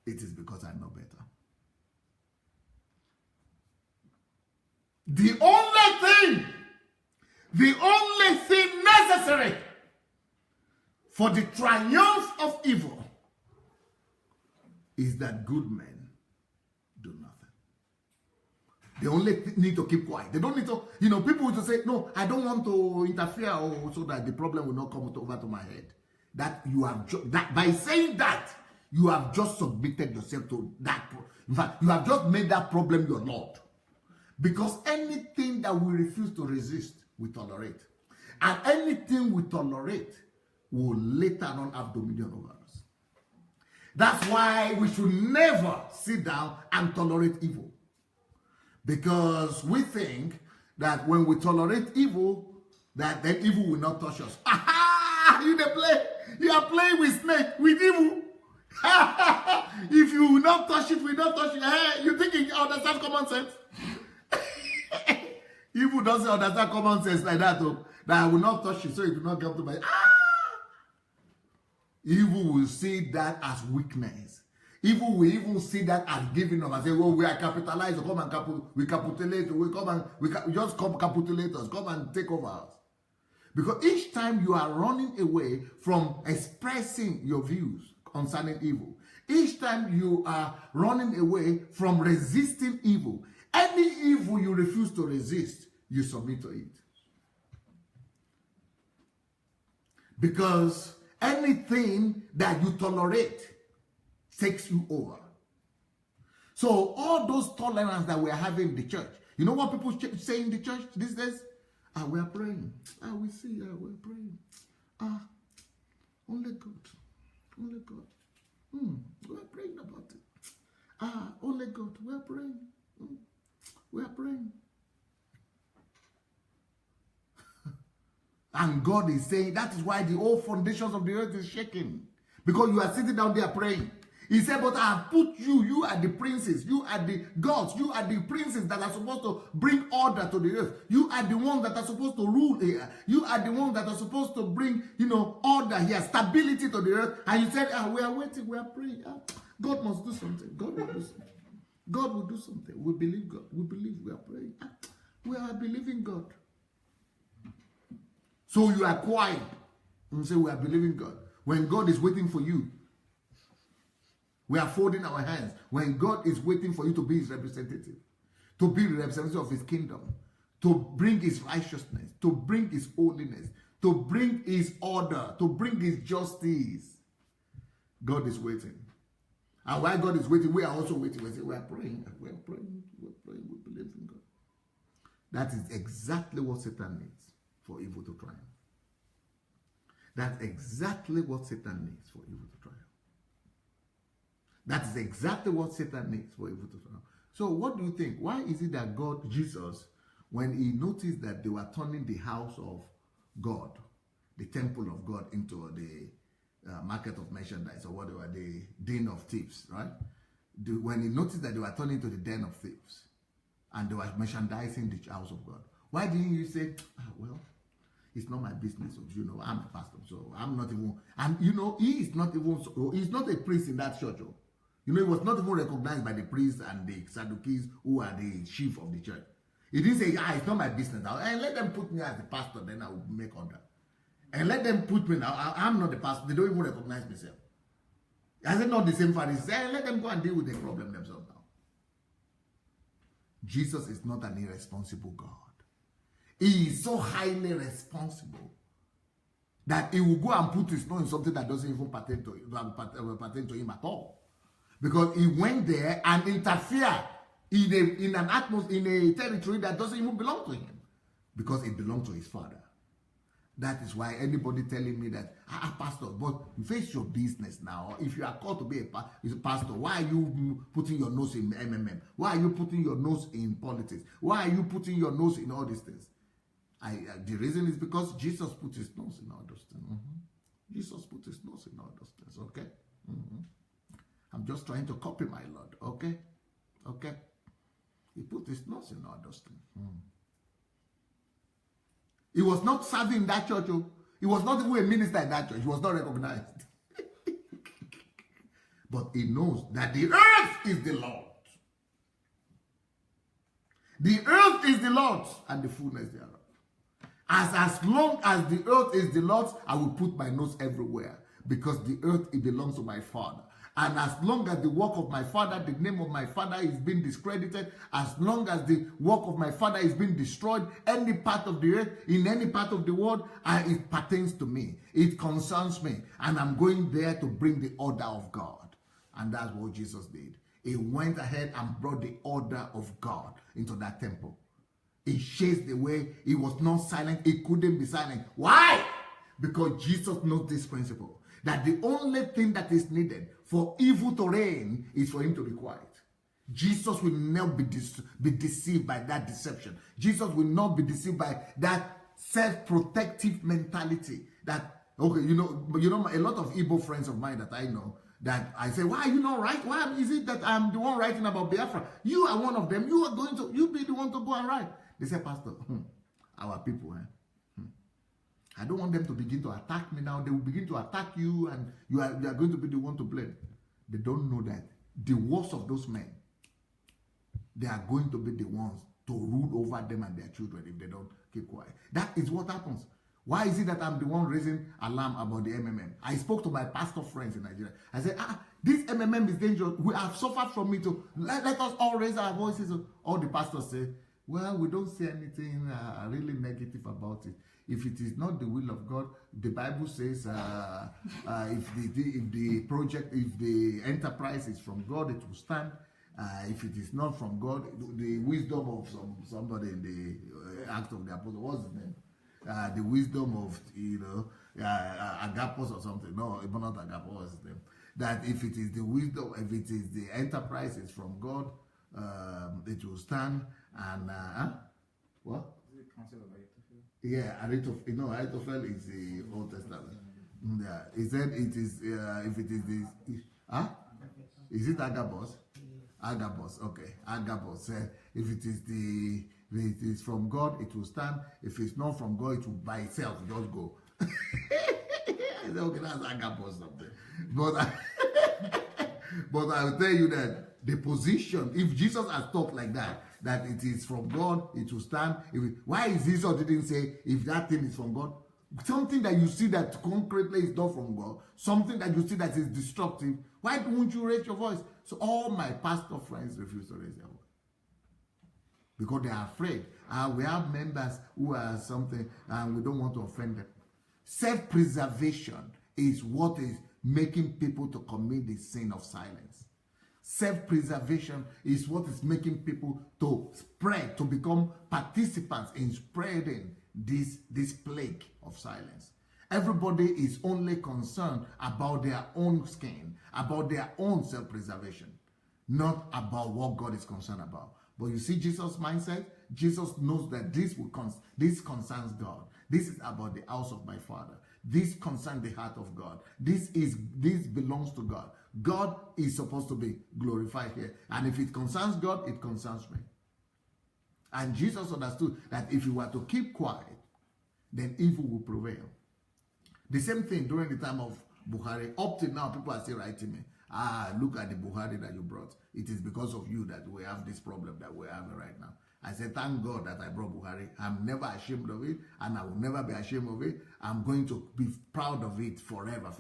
Speaker 1: It is because I know better. The only thing necessary for the triumph of evil is that good men do nothing. They only need to keep quiet. They don't need to, people will say, no, I don't want to interfere so that the problem will not come over to my head. That you have, by saying that, you have just submitted yourself to that. In fact, you have just made that problem your Lord. Because anything that we refuse to resist, we tolerate. And anything we tolerate will later on have dominion over us. That's why we should never sit down and tolerate evil. Because we think that when we tolerate evil, that then evil will not touch us. Aha! You are playing with snake, with evil. If you will not touch it, we not touch it. You think it understands common sense? Evil doesn't understand common sense like that, that I will not touch it, so it will not come to my... Evil will see that as weakness. Evil will even see that as giving up and say, well, we are capitalized, come and we capitulate, we just come capitulate us, come and take over us. Because each time you are running away from expressing your views concerning evil, each time you are running away from resisting evil, any evil you refuse to resist, you submit to it. Because anything that you tolerate takes you over. So all those tolerance that we are having in the church, you know what people say in the church these days? We are praying. We see, we are praying. Only God. Only God. We are praying about it. Only God. We are praying. We are praying. And God is saying that is why the whole foundations of the earth is shaking. Because you are sitting down there praying. He said, but I have put you are the princes, you are the gods, you are the princes that are supposed to bring order to the earth. You are the ones that are supposed to rule here. You are the ones that are supposed to bring, order here, stability to the earth. And you said, we are waiting, we are praying. God must do something. God will do something. God will do something. We believe God. We believe we are praying. We are believing God. So you are quiet and say we are believing God. When God is waiting for you We are folding our hands when God is waiting for you to be his representative, to be the representative of his kingdom, to bring his righteousness, to bring his holiness, to bring his order, to bring his justice. God is waiting. And while God is waiting, we are also waiting. We are praying, we believe in God. That is exactly what Satan needs for evil to triumph. That's exactly what Satan needs for evil to triumph. That is exactly what Satan needs for evil to triumph. So what do you think? Why is it that God, Jesus, when he noticed that they were turning the house of God, the temple of God, into the market of merchandise, or whatever, the den of thieves, right? When he noticed that they were turning to the den of thieves, and they were merchandising the house of God, why didn't you say, well, it's not my business, you know, I'm a pastor, so I'm not even, and you know, he is not even, he's not a priest in that church. You know, he was not even recognized by the priests and the Sadducees, who are the chief of the church. He didn't say, it's not my business now, and let them put me as the pastor, then I will make order. And let them put me now, I'm not the pastor, they don't even recognize myself. I said, not the same Pharisees, let them go and deal with the problem themselves now. Jesus is not an irresponsible God. He is so highly responsible that he will go and put his nose in something that doesn't even pertain to him at all. Because he went there and interfered in an atmosphere, in a territory that doesn't even belong to him. Because it belonged to his Father. That is why anybody telling me that, pastor, but face your business now. If you are called to be a pastor, why are you putting your nose in MMM? Why are you putting your nose in politics? Why are you putting your nose in all these things? The reason is because Jesus put his nose in all those things. Jesus put his nose in all those things, okay? I'm just trying to copy my Lord, okay? Okay? He put his nose in all those things. He was not serving in that church. He was not even a minister in that church. He was not recognized. But he knows that the earth is the Lord. The earth is the Lord's and the fullness thereof. As long as the earth is the Lord's, I will put my nose everywhere. Because the earth, it belongs to my Father. And as long as the work of my Father, the name of my Father is being discredited, as long as the work of my Father is being destroyed, any part of the earth, in any part of the world, it pertains to me. It concerns me. And I'm going there to bring the order of God. And that's what Jesus did. He went ahead and brought the order of God into that temple. He chased away. He was not silent. He couldn't be silent. Why? Because Jesus knows this principle. That the only thing that is needed for evil to reign is for him to be quiet. Jesus will not be deceived by that deception. Jesus will not be deceived by that self-protective mentality. That, okay, you know, a lot of Igbo friends of mine that I know, that I say, why are you not right? Why is it that I'm the one writing about Biafra? You are one of them. You be the one to go and write. They say, Pastor, our people, I don't want them to begin to attack me now. They will begin to attack you, and you are going to be the one to blame. They don't know that the worst of those men, they are going to be the ones to rule over them and their children if they don't keep quiet. That is what happens. Why is it that I'm the one raising alarm about the MMM? I spoke to my pastor friends in Nigeria. I said, this MMM is dangerous. We have suffered from it. Let us all raise our voices. All the pastors say, well, we don't say anything really negative about it. If it is not the will of God, the Bible says if the enterprise is from God, it will stand. If it is not from God, the wisdom of somebody in the Act of the Apostle, what's his name? The wisdom of, Agapos or something. No, not Agapos, what's his name? That if it is the wisdom, if it is the enterprise is from God, it will stand. And what?
Speaker 2: Is it Council of Ahithophel?
Speaker 1: Yeah, Ahithophel is the Old Testament. Yeah, he said it is if it is this. Is it Agabus? Agabus, okay. Agabus said if it is from God, it will stand. If it's not from God, it will by itself just go. I said, okay, that's Agabus something. But I will tell you that the position, if Jesus has talked like that it is from God, it will stand. Why is Jesus didn't say if that thing is from God? something that you see that concretely is not from God, something that you see that is destructive, why won't you raise your voice? So all my pastor friends refuse to raise their voice because they are afraid. We have members who are something and we don't want to offend them. Self-preservation is what is making people to commit the sin of silence. Self-preservation is what is making people to spread, to become participants in spreading this plague of silence. Everybody is only concerned about their own skin, about their own self-preservation, not about what God is concerned about. But you see Jesus' mindset? Jesus knows that this concerns God. This is about the house of my Father. This concerns the heart of God. This belongs to God. God is supposed to be glorified here. And if it concerns God, it concerns me. And Jesus understood that if you were to keep quiet, then evil will prevail. The same thing during the time of Buhari. Up till now, people are still writing me, look at the Buhari that you brought. It is because of you that we have this problem that we're having right now. I said, thank God that I brought Buhari. I'm never ashamed of it, and I will never be ashamed of it. I'm going to be proud of it forever,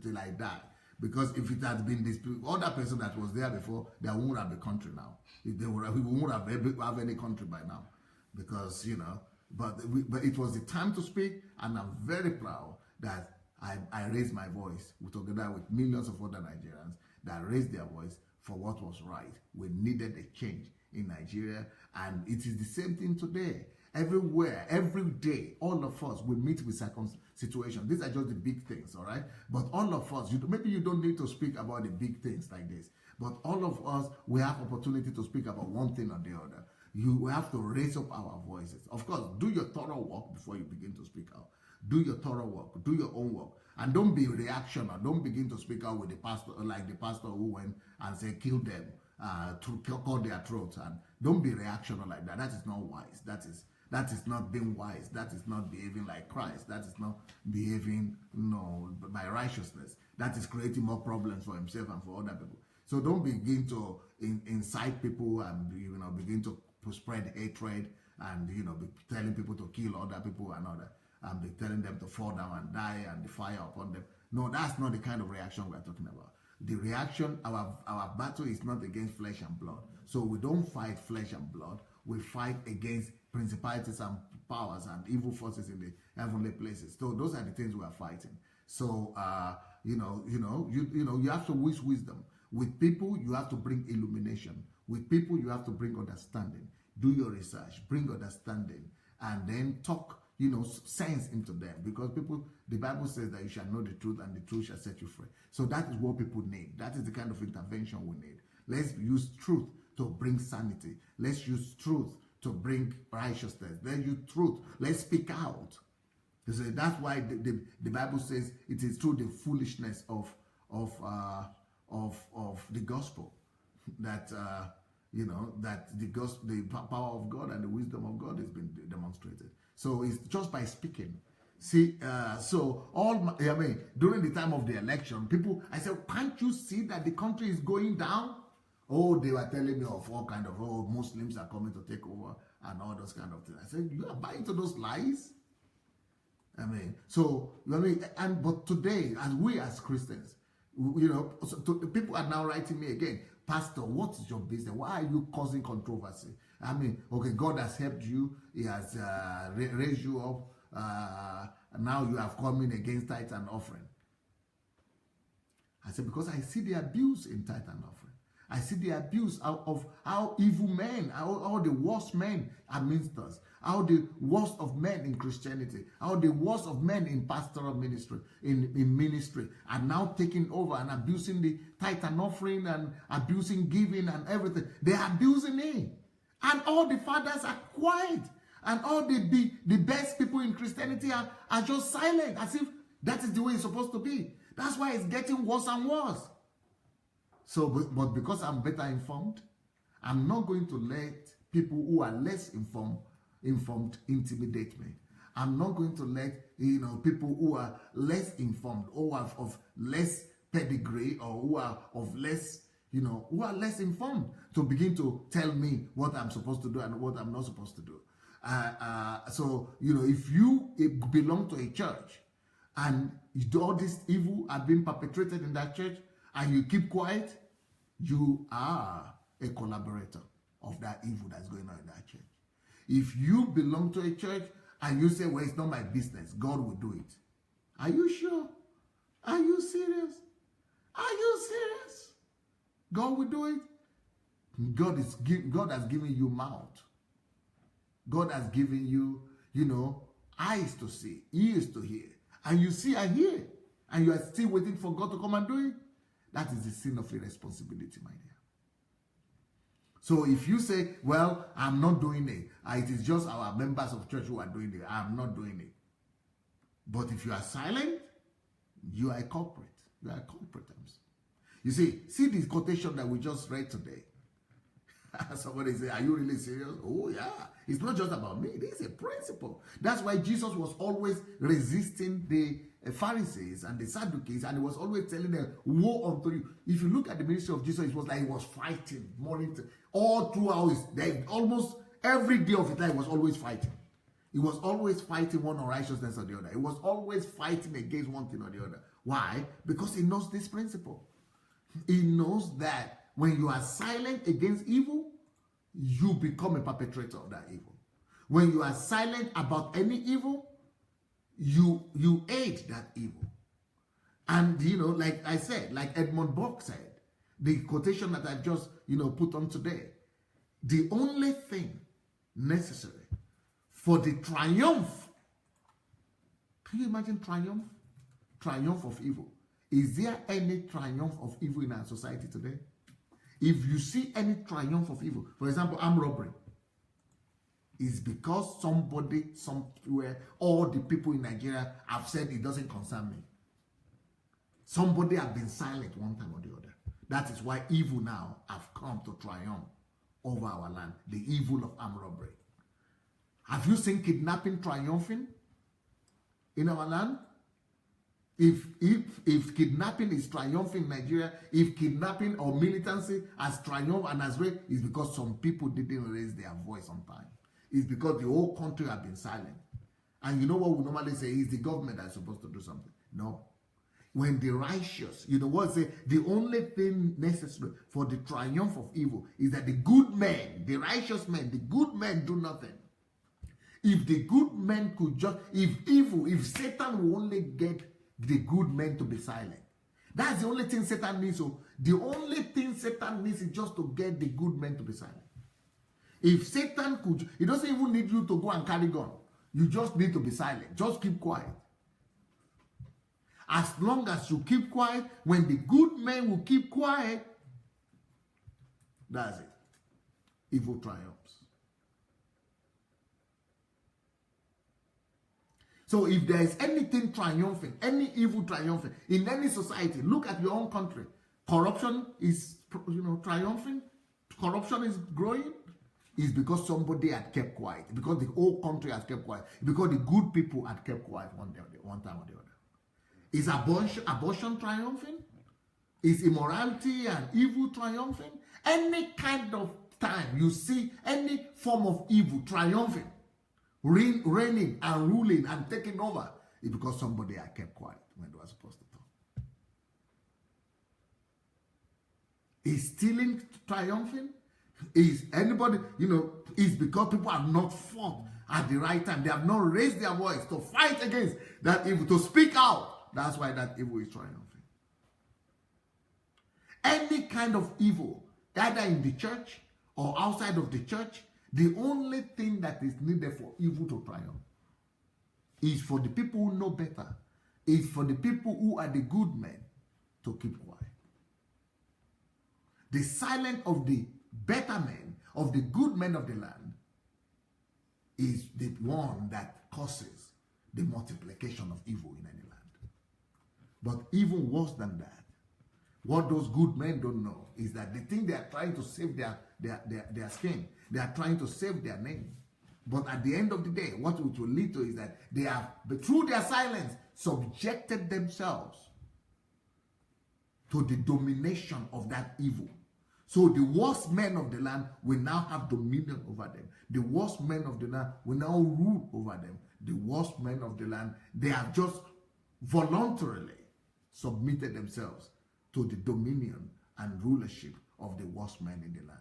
Speaker 1: till I die. Because if it had been this other person that was there before, there wouldn't have a country now. We wouldn't have any country by now. Because, but it was the time to speak, and I'm very proud that I raised my voice together with millions of other Nigerians that raised their voice for what was right. We needed a change in Nigeria, and it is the same thing today. Everywhere, every day, all of us will meet with situations. These are just the big things, all right? But all of us, maybe you don't need to speak about the big things like this, but all of us, we have opportunity to speak about one thing or the other. You have to raise up our voices. Of course, do your thorough work before you begin to speak out. Do your thorough work. Do your own work. And don't be reactional. Don't begin to speak out with the pastor, like the pastor who went and said, kill them, to cut their throats. And don't be reactional like that. That is not wise. That is not being wise. That is not behaving like Christ. That is not behaving, by righteousness. That is creating more problems for himself and for other people. So don't begin to incite people and begin to spread hatred and be telling people to kill other people and be telling them to fall down and die and the fire upon them. No, that's not the kind of reaction we're talking about. The reaction, our battle is not against flesh and blood. So we don't fight flesh and blood. We fight against principalities and powers and evil forces in the heavenly places. So those are the things we are fighting. So you have to use wisdom. With people, you have to bring illumination. With people, you have to bring understanding. Do your research, bring understanding, and then talk, sense into them. Because the Bible says that you shall know the truth and the truth shall set you free. So that is what people need. That is the kind of intervention we need. Let's use truth to bring sanity. Let's use truth to bring righteousness. Let's use truth. Let's speak out. So that's why the Bible says it is through the foolishness of the gospel that that the power of God and the wisdom of God has been demonstrated. So it's just by speaking. See, during the time of the election, I said, can't you see that the country is going down? Oh, they were telling me of all kind of, Muslims are coming to take over and all those kind of things. I said, you are buying into those lies? But today, as Christians, people are now writing me again, Pastor, what is your business? Why are you causing controversy? Okay, God has helped you. He has raised you up. Now you have come in against tithe and offering. I said, because I see the abuse in tithe and offering. I see the abuse of how evil men, how the worst men are ministers, how the worst of men in Christianity, how the worst of men in pastoral ministry, in ministry, are now taking over and abusing the tithe and offering and abusing giving and everything. They are abusing me. And all the fathers are quiet. And all the best people in Christianity are just silent, as if that is the way it's supposed to be. That's why it's getting worse and worse. So, but because I'm better informed, I'm not going to let people who are less informed intimidate me. I'm not going to let people who are less informed or of less pedigree or who are of less who are less informed to begin to tell me what I'm supposed to do and what I'm not supposed to do. So, if you belong to a church and all this evil are being perpetrated in that church and you keep quiet, you are a collaborator of that evil that's going on in that church. If you belong to a church and you say, well, it's not my business, God will do it. Are you sure? Are you serious? Are you serious? God will do it? God has given you mouth. God has given you, eyes to see, ears to hear. And you see and hear. And you are still waiting for God to come and do it. That is the sin of irresponsibility, my dear. So if you say, well, I'm not doing it. It is just our members of church who are doing it. I'm not doing it. But if you are silent, you are a culprit. You are a culprit. You see this quotation that we just read today. Somebody say, are you really serious? Oh, yeah. It's not just about me. This is a principle. That's why Jesus was always resisting the Pharisees and the Sadducees, and he was always telling them, woe unto you. If you look at the ministry of Jesus, it was like he was fighting all throughout his day. Almost every day of his life, he was always fighting. He was always fighting one unrighteousness or the other. He was always fighting against one thing or the other. Why? Because he knows this principle. He knows that when you are silent against evil, you become a perpetrator of that evil. When you are silent about any evil, you aid that evil. And, like I said, like Edmund Burke said, the quotation that I just, put on today, the only thing necessary for the triumph, can you imagine triumph? Triumph of evil. Is there any triumph of evil in our society today? If you see any triumph of evil, for example, armed robbery, it's because somebody, somewhere, all the people in Nigeria have said it doesn't concern me. Somebody have been silent one time or the other. That is why evil now have come to triumph over our land. The evil of armed robbery. Have you seen kidnapping triumphing in our land? If kidnapping is triumphing in Nigeria, if kidnapping or militancy has triumphed and has raised, it's because some people didn't raise their voice on time. It's because the whole country has been silent. And you know what we normally say is the government that is supposed to do something. No. When the righteous, the only thing necessary for the triumph of evil is that the good men, the righteous men, the good men do nothing. If the good men could just, if Satan will only get the good men to be silent. That's the only thing Satan needs. So the only thing Satan needs is just to get the good men to be silent. If Satan could, he doesn't even need you to go and carry gun. You just need to be silent. Just keep quiet. As long as you keep quiet, when the good men will keep quiet, that's it. Evil triumphs. So if there is anything triumphing, any evil triumphing in any society, look at your own country. Corruption is, triumphing. Corruption is growing. It's because somebody had kept quiet. Because the whole country has kept quiet. Because the good people had kept quiet one time or the other. Is abortion triumphing? Is immorality and evil triumphing? Any kind of time you see any form of evil triumphing, reigning and ruling and taking over, is because somebody had kept quiet when they were supposed to talk. Is stealing triumphing? Is anybody, is because people have not fought at the right time. They have not raised their voice to fight against that evil, to speak out. That's why that evil is triumphing. Any kind of evil, either in the church or outside of the church, the only thing that is needed for evil to triumph is for the people who know better, is for the people who are the good men to keep quiet. The silence of the better men, of the good men of the land, is the one that causes the multiplication of evil in any land. But even worse than that, what those good men don't know is that the thing they are trying to save their skin, they are trying to save their name. But at the end of the day, what it will lead to is that they have, through their silence, subjected themselves to the domination of that evil. So the worst men of the land will now have dominion over them. The worst men of the land will now rule over them. The worst men of the land, they have just voluntarily submitted themselves to the dominion and rulership of the worst men in the land.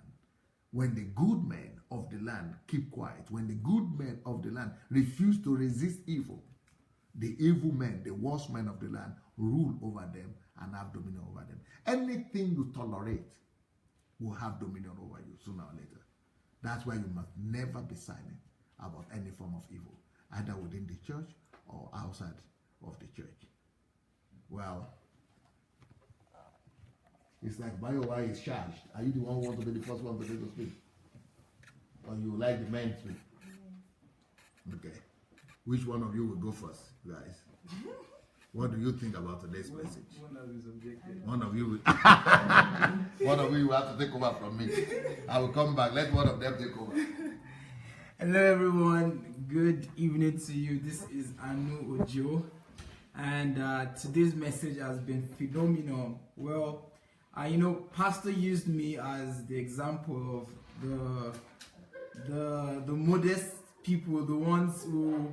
Speaker 1: When the good men of the land keep quiet, when the good men of the land refuse to resist evil, the evil men, the worst men of the land, rule over them and have dominion over them. Anything you tolerate will have dominion over you sooner or later. That's why you must never be silent about any form of evil, either within the church or outside of the church. Well, it's like Bayowa is charged. Are you the one who wants to be the first one to speak? Or you like the men to speak? Okay. Which one of you will go first, guys? What do you think about today's message?
Speaker 2: One of his objectives.
Speaker 1: One of you will one of you will have to take over from me. I will come back. Let one of them take over.
Speaker 2: Hello everyone. Good evening to you. This is Anu Ojo. And today's message has been phenomenal. Well, Pastor used me as the example of the modest people, the ones who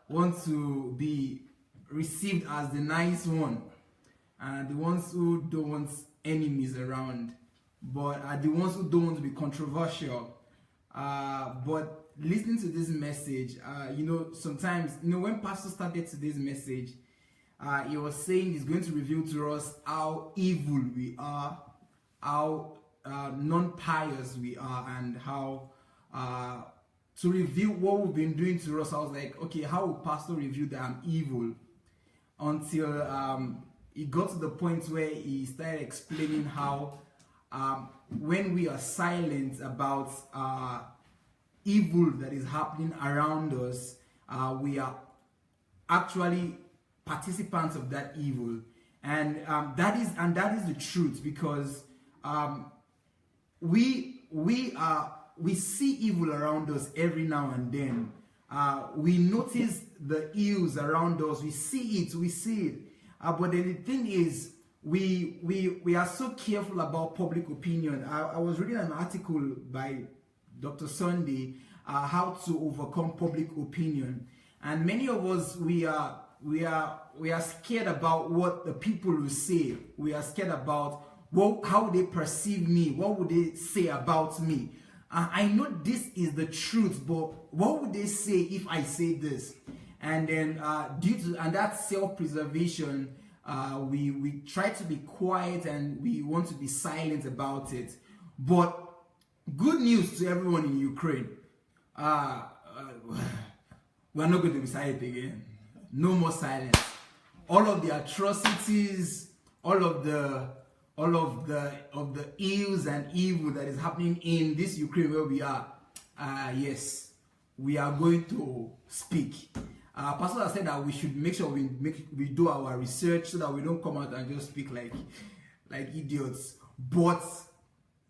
Speaker 2: want to be received as the nice one, and the ones who don't want enemies around, but are the ones who don't want to be controversial. But listening to this message, sometimes, when Pastor started today's message, he was saying he's going to reveal to us how evil we are, how non-pious we are, and how to reveal what we've been doing to us. I was like, okay, how will Pastor reveal that I'm evil? Until he got to the point where he started explaining how when we are silent about evil that is happening around us, we are actually participants of that evil, and that is the truth, because we see evil around us every now and then. We notice the ills around us. We see it. But then the thing is, we are so careful about public opinion. I was reading an article by Dr. Sunday, how to overcome public opinion, and many of us we are scared about what the people will say. We are scared about how they perceive me. What would they say about me? I know this is the truth, but what would they say if I say this? And then due to that self-preservation, we try to be quiet and we want to be silent about it. But good news to everyone in Ukraine. We're not going to be silent again. No more silence. All of the atrocities, all of the ills and evil that is happening in this Ukraine where we are, yes, we are going to speak. Pastor has said that we should make sure we do our research so that we don't come out and just speak like idiots. But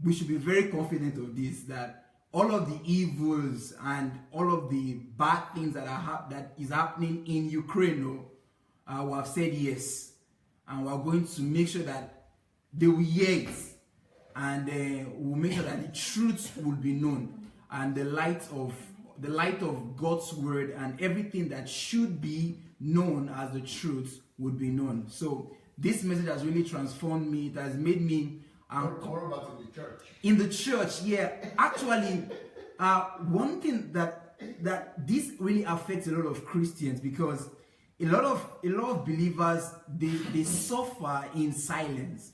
Speaker 2: we should be very confident of this, that all of the evils and all of the bad things that is happening in Ukraine, we have said yes, and we are going to make sure that they will hear it, and we'll make sure that the truth will be known, and the light of God's word and everything that should be known as the truth would be known. So this message has really transformed me. It has made me
Speaker 1: What about in the church?
Speaker 2: In the church, yeah. Actually, one thing that this really affects a lot of Christians, because a lot of believers they suffer in silence,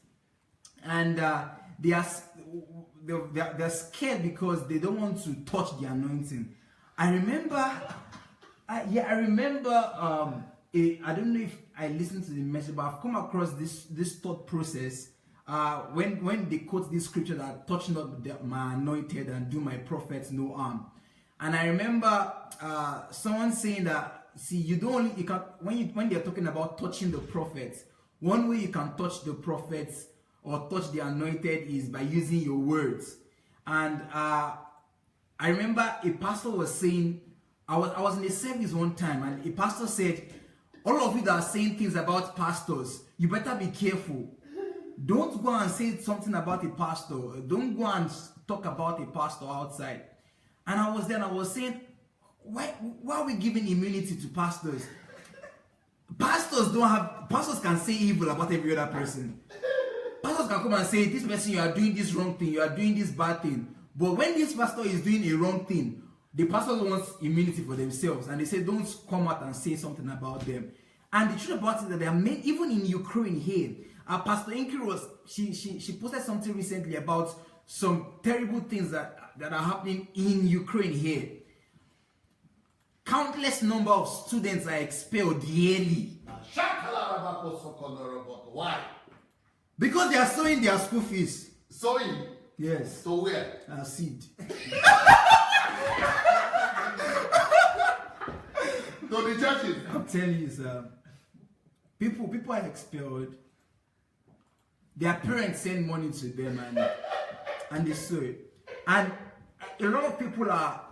Speaker 2: and they're scared because they don't want to touch the anointing. I remember. I don't know if I listened to the message, but I've come across this thought process. When they quote this scripture that touch not my anointed and do my prophets no harm, and I remember someone saying that, see, when they're talking about touching the prophets, one way you can touch the prophets or touch the anointed is by using your words. And I remember a pastor was saying, I was in a service one time, and a pastor said, all of you that are saying things about pastors, you better be careful. don't go and say something about a pastor. Don't go and talk about a pastor outside. And I was there and I was saying, why are we giving immunity to pastors? Pastors can say evil about every other person. Pastors can come and say, this person, you are doing this wrong thing, you are doing this bad thing. But when this pastor is doing a wrong thing, the pastors want immunity for themselves, and they say, don't come out and say something about them. And the truth about it is that there are many, even in Ukraine here, Pastor Inki she posted something recently about some terrible things that are happening in Ukraine here. Countless number of students are expelled yearly.
Speaker 1: Why?
Speaker 2: Because they are sowing their school fees.
Speaker 1: Sowing?
Speaker 2: Yes.
Speaker 1: So where?
Speaker 2: Seed.
Speaker 1: So the churches?
Speaker 2: I'm telling you, sir. People are expelled. Their parents send money to them and they sow it. And a lot of people are...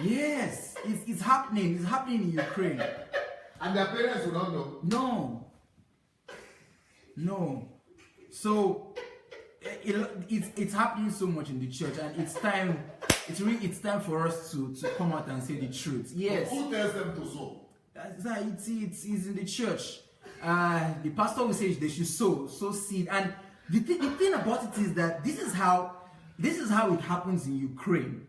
Speaker 2: Yes, it's happening. It's happening in Ukraine.
Speaker 1: And their parents will not know?
Speaker 2: No. So it's happening so much in the church, and it's time for us to come out and say the truth. Yes.
Speaker 1: But who tells them to sow?
Speaker 2: It's in the church. The pastor will say they should sow seed. And the thing about it is that this is how it happens in Ukraine.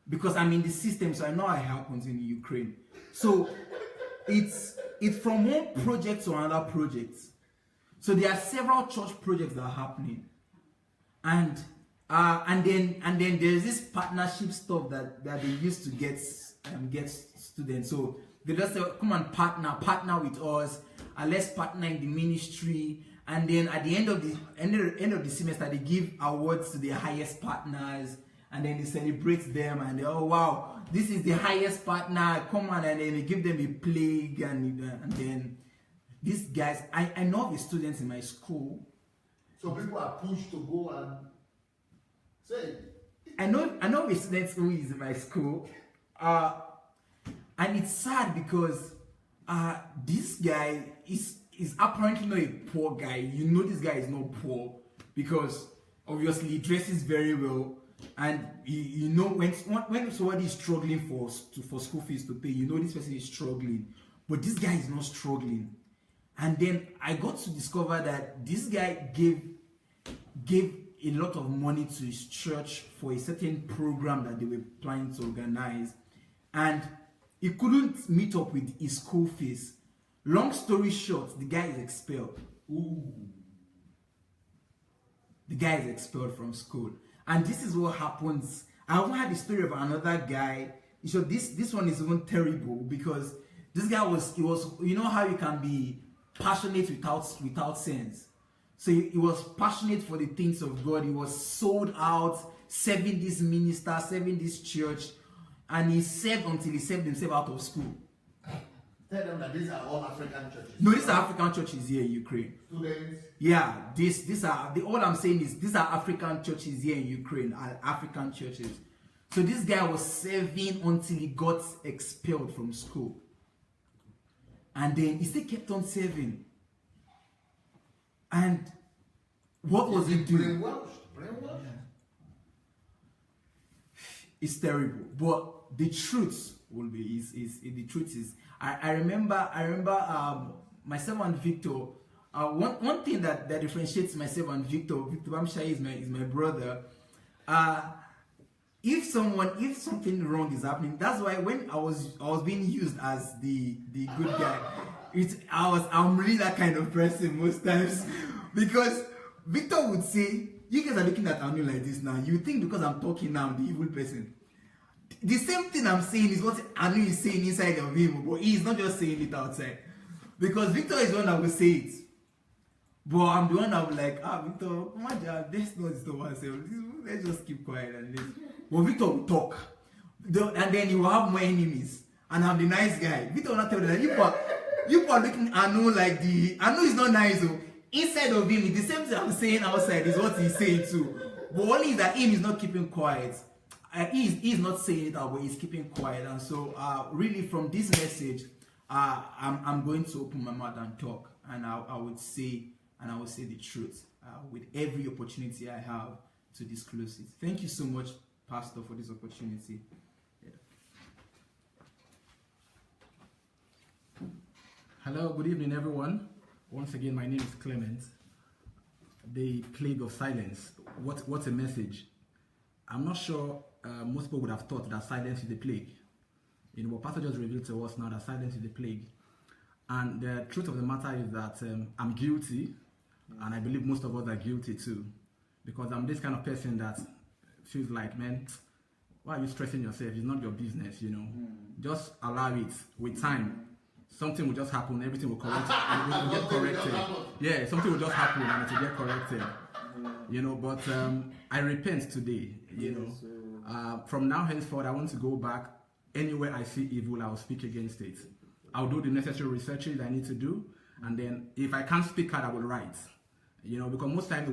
Speaker 2: Because I'm in the system, so I know how it happens in Ukraine. So it's from one project to another project. So there are several church projects that are happening, and then there's this partnership stuff that they used to get students. So they just say, come and partner with us, and let's partner in the ministry. And then at the end of the semester, they give awards to the highest partners. And then they celebrate them, and they, oh wow, this is the highest partner, come on, and then they give them a plague, and then these guys, I know the students in my school.
Speaker 1: So people are pushed to go and say.
Speaker 2: I know the students who is in my school, and it's sad because this guy is apparently not a poor guy. You know this guy is not poor because obviously he dresses very well. And you know when somebody is struggling for school fees to pay, you know this person is struggling, but this guy is not struggling. And then I got to discover that this guy gave a lot of money to his church for a certain program that they were planning to organize, and he couldn't meet up with his school fees. Long story short, the guy is expelled. The guy is expelled from school. And this is what happens. I also had the story of another guy. So this one is even terrible because this guy was you know how you can be passionate without sense. So he was passionate for the things of God. He was sold out, serving this minister, serving this church, and he served until he served himself out of school.
Speaker 1: Tell them that these are all African churches.
Speaker 2: No, these are African churches here in Ukraine.
Speaker 1: Students?
Speaker 2: Yeah, all I'm saying is these are African churches here in Ukraine, are African churches. So this guy was serving until he got expelled from school. And then he still kept on serving. And what was he doing?
Speaker 1: Brainwashed.
Speaker 2: It's terrible. But the truth will be the truth is I remember myself and Victor. One thing that differentiates myself and Victor Bamshai is my brother. If something wrong is happening, that's why when I was being used as the good guy, I'm really that kind of person most times, because Victor would say, you guys are looking at Anu like this now. You think because I'm talking now, I'm the evil person. The same thing I'm saying is what Anu is saying inside of him, but he's not just saying it outside. Because Victor is the one that will say it. But I'm the one that will like, Victor, come on, let's not disturb ourselves. Let's just keep quiet and this. But Victor will talk. And then he will have more enemies. And I'm the nice guy. Victor will not tell them that you are looking at Anu like Anu is not nice. So inside of him, the same thing I'm saying outside is what he's saying too. But only is that him is not keeping quiet. He's not saying it out, but he's keeping quiet. And so really from this message, I'm going to open my mouth and talk. And I would say and I will say the truth with every opportunity I have to disclose it. Thank you so much, Pastor, for this opportunity. Yeah. Hello, good evening, everyone. Once again, my name is Clement. The plague of silence. What a message. I'm not sure most people would have thought that silence is the plague. But Pastor just revealed to us now that silence is the plague. And the truth of the matter is that I'm guilty, and I believe most of us are guilty too, because I'm this kind of person that feels like, man, why are you stressing yourself? It's not your business, Just allow it. With time, something will just happen. Everything will correct. Will get corrected. Yeah, something will just happen and it will get corrected. But I repent today. From now henceforth, I want to go back. Anywhere I see evil, I will speak against it. I'll do the necessary researches I need to do, and then if I can't speak out, I will write. Because most times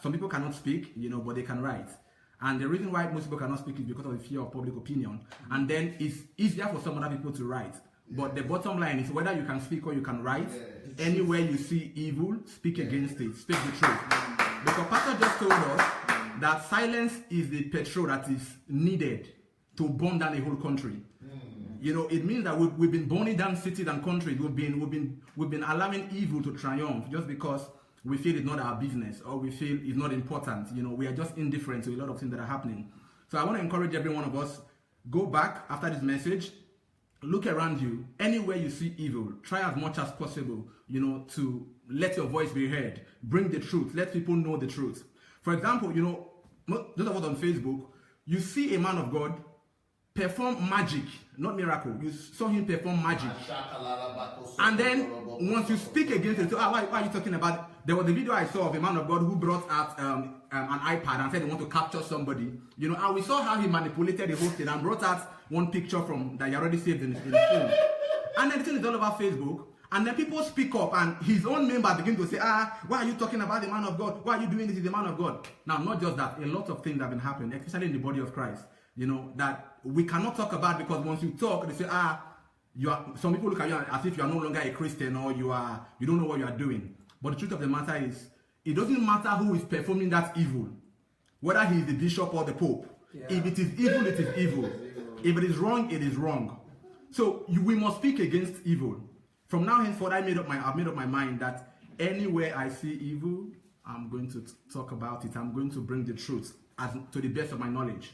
Speaker 2: some people cannot speak, but they can write. And the reason why most people cannot speak is because of the fear of public opinion. And then it's easier for some other people to write. But the bottom line is whether you can speak or you can write, anywhere you see evil, speak against it, speak the truth. Because Pastor just told us that silence is the petrol that is needed to burn down a whole country. It means that we've been burning down cities and countries. We've been allowing evil to triumph just because we feel it's not our business or we feel it's not important. We are just indifferent to a lot of things that are happening. So I want to encourage every one of us, go back after this message, look around you. Anywhere you see evil, try as much as possible, to let your voice be heard. Bring the truth. Let people know the truth. For example, those of us on Facebook, you see a man of God perform magic, not miracle. You saw him perform magic. And then once you speak against it, so why are you talking about? There was a video I saw of a man of God who brought out an iPad and said he wanted to capture somebody. And we saw how he manipulated the whole thing and brought out one picture from that he already saved in his phone. And then the thing is all over Facebook. And then people speak up and his own members begin to say, why are you talking about the man of God? Why are you doing this to the man of God? Now, not just that, a lot of things have been happening, especially in the body of Christ. That we cannot talk about because once you talk, they say, some people look at you as if you are no longer a Christian or you don't know what you are doing. But the truth of the matter is, it doesn't matter who is performing that evil, whether he is the bishop or the pope. Yeah. If it is evil, it is evil. If it is wrong, it is wrong. So we must speak against evil. From now henceforth, I've made up my mind that anywhere I see evil, I'm going to talk about it. I'm going to bring the truth to the best of my knowledge.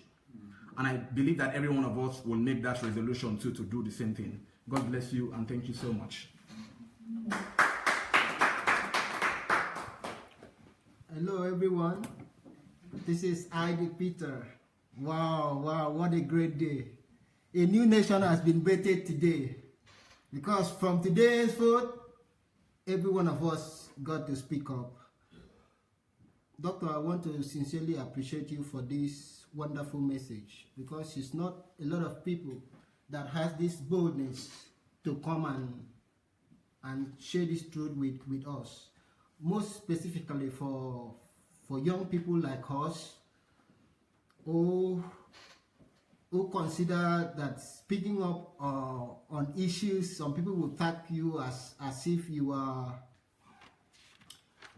Speaker 2: And I believe that every one of us will make that resolution too, to do the same thing. God bless you and thank you so much.
Speaker 3: Hello everyone. This is ID Peter. Wow, what a great day. A new nation has been birthed today. Because from today's forth, every one of us got to speak up. Doctor, I want to sincerely appreciate you for this wonderful message, because it's not a lot of people that has this boldness to come and share this truth with us. Most specifically for young people like us who consider that speaking up on issues, some people will tag you as if you are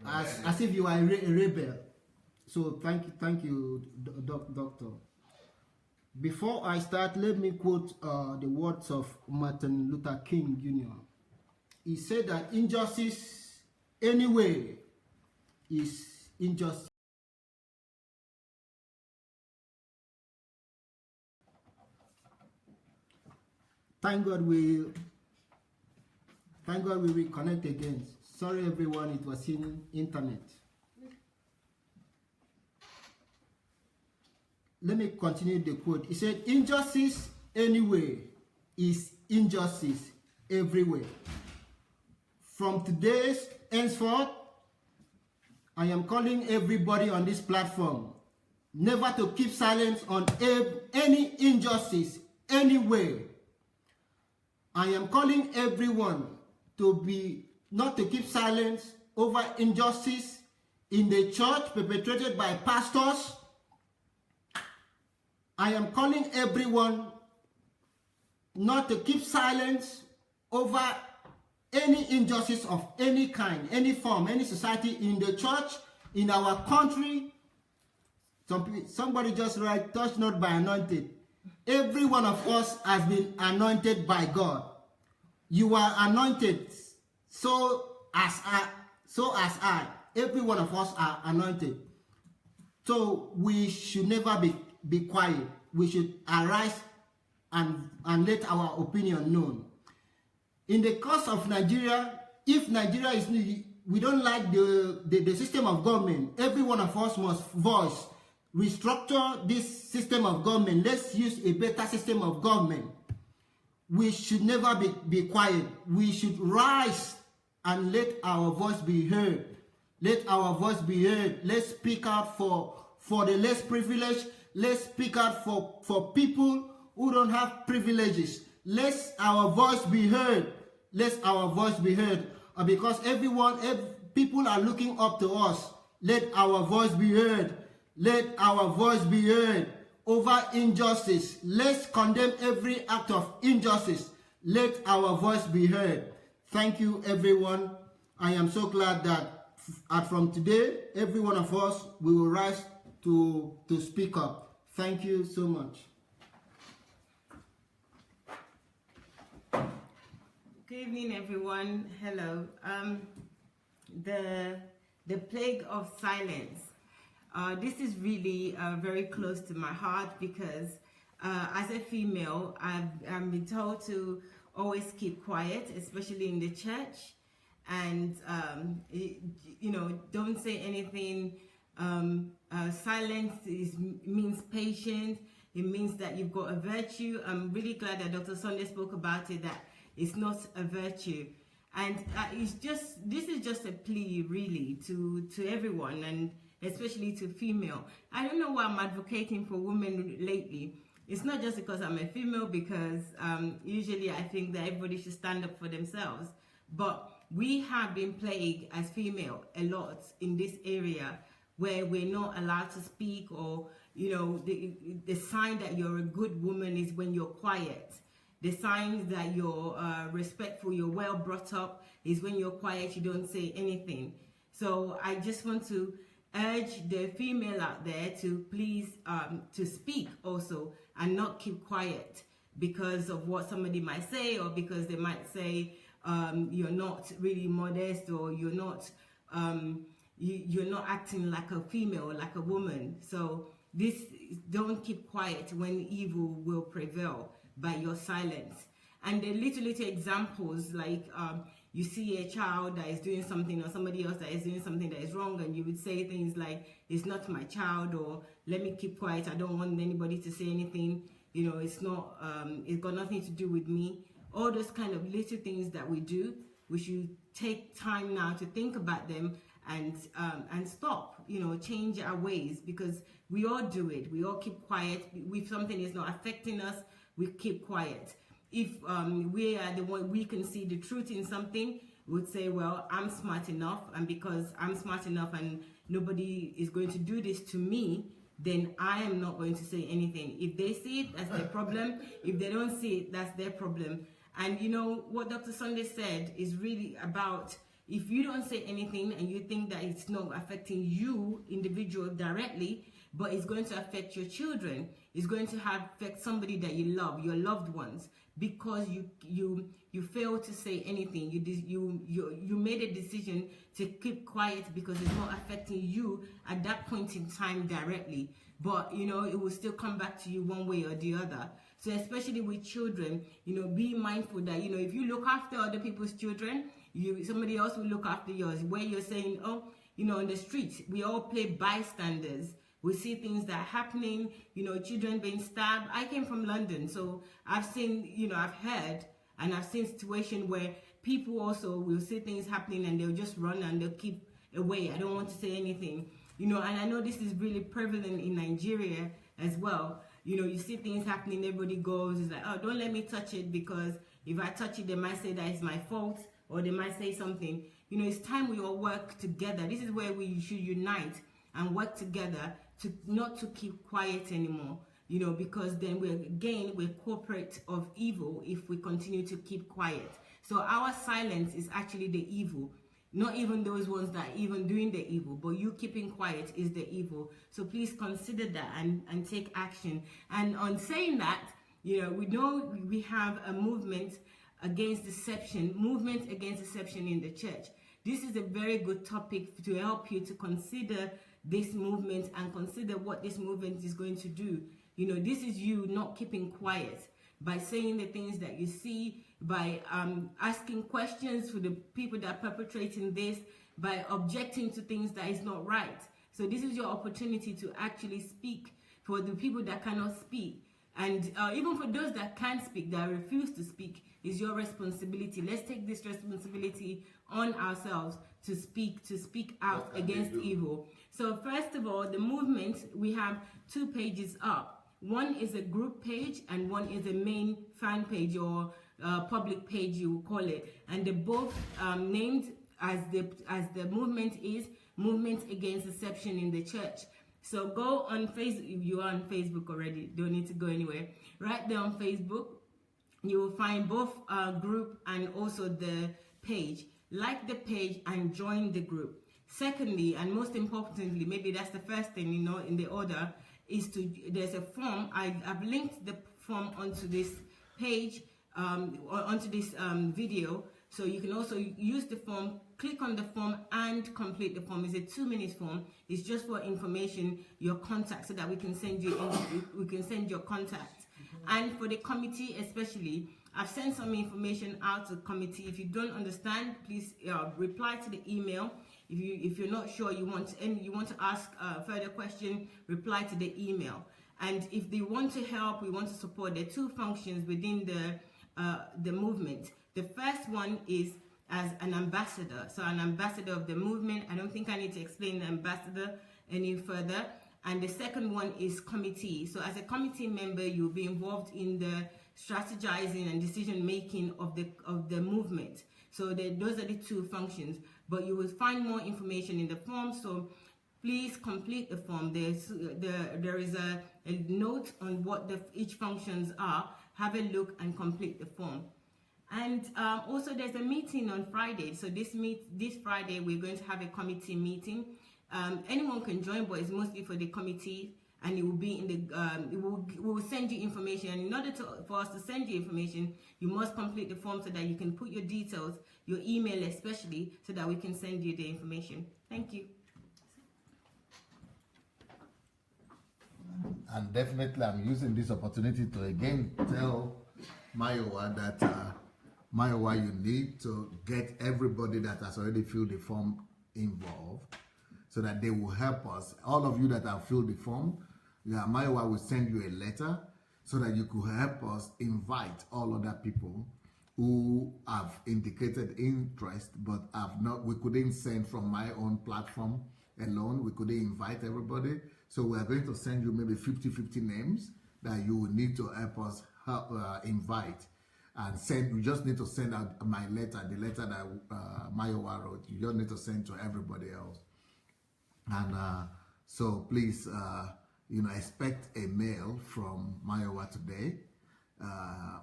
Speaker 3: as if you are a rebel. So thank you, Doctor. Before I start, let me quote the words of Martin Luther King Jr. He said that injustice anyway is injustice. Thank God we reconnect again. Sorry everyone, it was in internet. Let me continue the quote. He said, injustice anyway is injustice everywhere. From today's henceforth, I am calling everybody on this platform never to keep silence on any injustice anywhere. I am calling everyone not to keep silence over injustice in the church perpetrated by pastors. I am calling everyone not to keep silence over any injustice of any kind, any form, any society in the church, in our country. Somebody just write, touch not by anointed. Every one of us has been anointed by God. You are anointed, so as I. Every one of us are anointed. So we should never be quiet. We should arise and let our opinion known. In the case of Nigeria, if Nigeria is, we don't like the system of government, every one of us must voice, restructure this system of government. Let's use a better system of government. We should never be quiet. We should rise and let our voice be heard. Let our voice be heard. Let's speak out for the less privileged. Let's speak out for people who don't have privileges. Let our voice be heard. Let our voice be heard. Because people are looking up to us. Let our voice be heard. Let our voice be heard over injustice. Let's condemn every act of injustice. Let our voice be heard. Thank you, everyone. I am so glad that from today, every one of us, we will rise to speak up. Thank you so much.
Speaker 4: Good evening, everyone. Hello. The plague of silence. This is really very close to my heart because as a female, I've been told to always keep quiet, especially in the church, and don't say anything. Silence means patience. It means that you've got a virtue. I'm really glad that Dr. Sunday spoke about it, that it's not a virtue. And this is just a plea really to everyone, and especially to female. I don't know why I'm advocating for women lately. It's not just because I'm a female, because usually I think that everybody should stand up for themselves. But we have been plagued as female a lot in this area where we're not allowed to speak, or the sign that you're a good woman is when you're quiet. The sign that you're respectful, you're well brought up, is when you're quiet, you don't say anything. So I just want to urge the female out there to please to speak also, and not keep quiet because of what somebody might say, or because they might say you're not really modest, or you're not acting like a female or like a woman. So don't keep quiet when evil will prevail by your silence. And the little examples, like you see a child that is doing something, or somebody else that is doing something that is wrong, and you would say things like, it's not my child, or let me keep quiet, I don't want anybody to say anything, it's not it's got nothing to do with me. All those kind of little things that we do, we should take time now to think about them and stop, change our ways, because we all do it. We all keep quiet. If something is not affecting us, we keep quiet. If we are the one, we can see the truth in something, we would say, well, I'm smart enough, and because I'm smart enough and nobody is going to do this to me, then I am not going to say anything. If they see it, that's their problem. If they don't see it, that's their problem. And what Dr. Sunday said is really about, if you don't say anything and you think that it's not affecting you individual directly, but it's going to affect your children, it's going to affect somebody that you love, your loved ones, because you fail to say anything. You made a decision to keep quiet because it's not affecting you at that point in time directly, but it will still come back to you one way or the other. So especially with children, be mindful that if you look after other people's children, somebody else will look after yours. Where you're saying, oh, on the streets, we all play bystanders. We see things that are happening, children being stabbed. I came from London, so I've seen, I've heard, and I've seen situations where people also will see things happening and they'll just run and they'll keep away. I don't want to say anything, and I know this is really prevalent in Nigeria as well. You see things happening, everybody goes, it's like, oh, don't let me touch it, because if I touch it, they might say that it's my fault, or they might say something. It's time we all work together. This is where we should unite and work together, not to keep quiet anymore. because then we're corporate of evil if we continue to keep quiet. So our silence is actually the evil. Not even those ones that are even doing the evil, but you keeping quiet is the evil. So please consider that and take action. And on saying that, we know we have a movement against deception in the church. This is a very good topic to help you to consider this movement and consider what this movement is going to do. This is you not keeping quiet, by saying the things that you see, by asking questions for the people that are perpetrating this, by objecting to things that is not right. So this is your opportunity to actually speak for the people that cannot speak. And even for those that can't speak, that refuse to speak, is your responsibility. Let's take this responsibility on ourselves to speak out against evil. So first of all, the movement, we have 2 pages up. One is a group page and one is a main fan page, or public page, you will call it. And they're both named as the movement is Movement Against Deception in the Church. So go on Facebook. If you are on Facebook already, don't need to go anywhere. Right there on Facebook, you will find both group and also the page. Like the page and join the group. Secondly, and most importantly, maybe that's the first thing, in the order, is there's a form. I've linked the form onto this page, onto this video. So you can also use the form, click on the form and complete the form. It's a 2-minute form. It's just for information, your contact, so that we can send you your contact. And for the committee especially, I've sent some information out to the committee. If you don't understand, please reply to the email. If you're not sure, you want to ask further question, reply to the email. And if they want to help, we want to support, there are 2 functions within the movement. The first one is as an ambassador. So an ambassador of the movement. I don't think I need to explain the ambassador any further. And the second one is committee. So as a committee member, you'll be involved in the strategizing and decision making of the movement. So those are the 2 functions. But you will find more information in the form. So please complete the form. There is a note on what each functions are. Have a look and complete the form. And also there's a meeting on Friday. So this Friday we're going to have a committee meeting. Anyone can join, but it's mostly for the committee, and it will be in the we will send you information. And in order for us to send you information, you must complete the form so that you can put your details, your email especially, so that we can send you the information. Thank you.
Speaker 1: And definitely I'm using this opportunity to again tell Mayowa that Mayowa, you need to get everybody that has already filled the form involved, so that they will help us. All of you that have filled the form, Mayowa will send you a letter so that you could help us invite all other people who have indicated interest but have not. We couldn't send from my own platform alone. We couldn't invite everybody. So we are going to send you maybe 50 names that you will need to help us invite. And send. You just need to send out my letter, the letter that Mayowa wrote. You just need to send to everybody else. And so please, expect a mail from Mayowa today.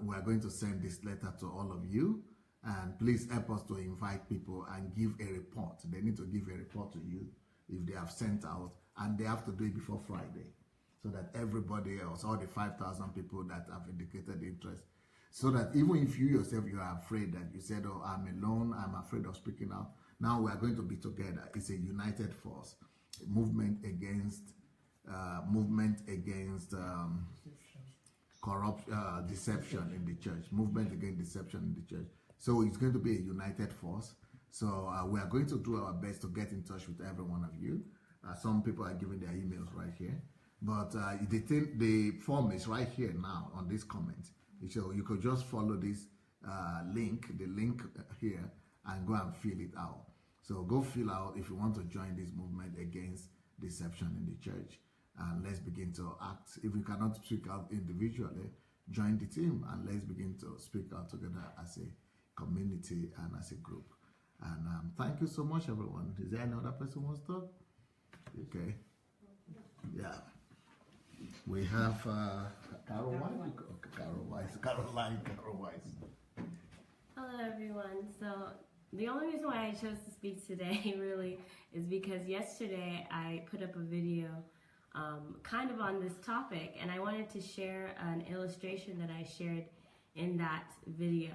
Speaker 1: We are going to send this letter to all of you, and please help us to invite people and give a report. They need to give a report to you if they have sent out, and they have to do it before Friday, so that everybody else, all the 5,000 people that have indicated interest, so that even if you yourself, you are afraid, that you said, oh, I'm alone, I'm afraid of speaking out, now we are going to be together. It's a united force, a movement against deception in the church, movement against deception in the church. So it's going to be a united force. So we are going to do our best to get in touch with every one of you. Some people are giving their emails right here, but the form is right here now on this comment. So you could just follow this link, the link here, and go and fill it out. So go fill out if you want to join this movement against deception in the church. And let's begin to act. If we cannot speak out individually, join the team and let's begin to speak out together as a community and as a group. And thank you so much, everyone. Is there any other person who wants to talk? Okay. Yeah. We have Carol Wise. Okay, Caroline Wise.
Speaker 5: Hello, everyone. So the only reason why I chose to speak today really is because yesterday I put up a video kind of on this topic, and I wanted to share an illustration that I shared in that video.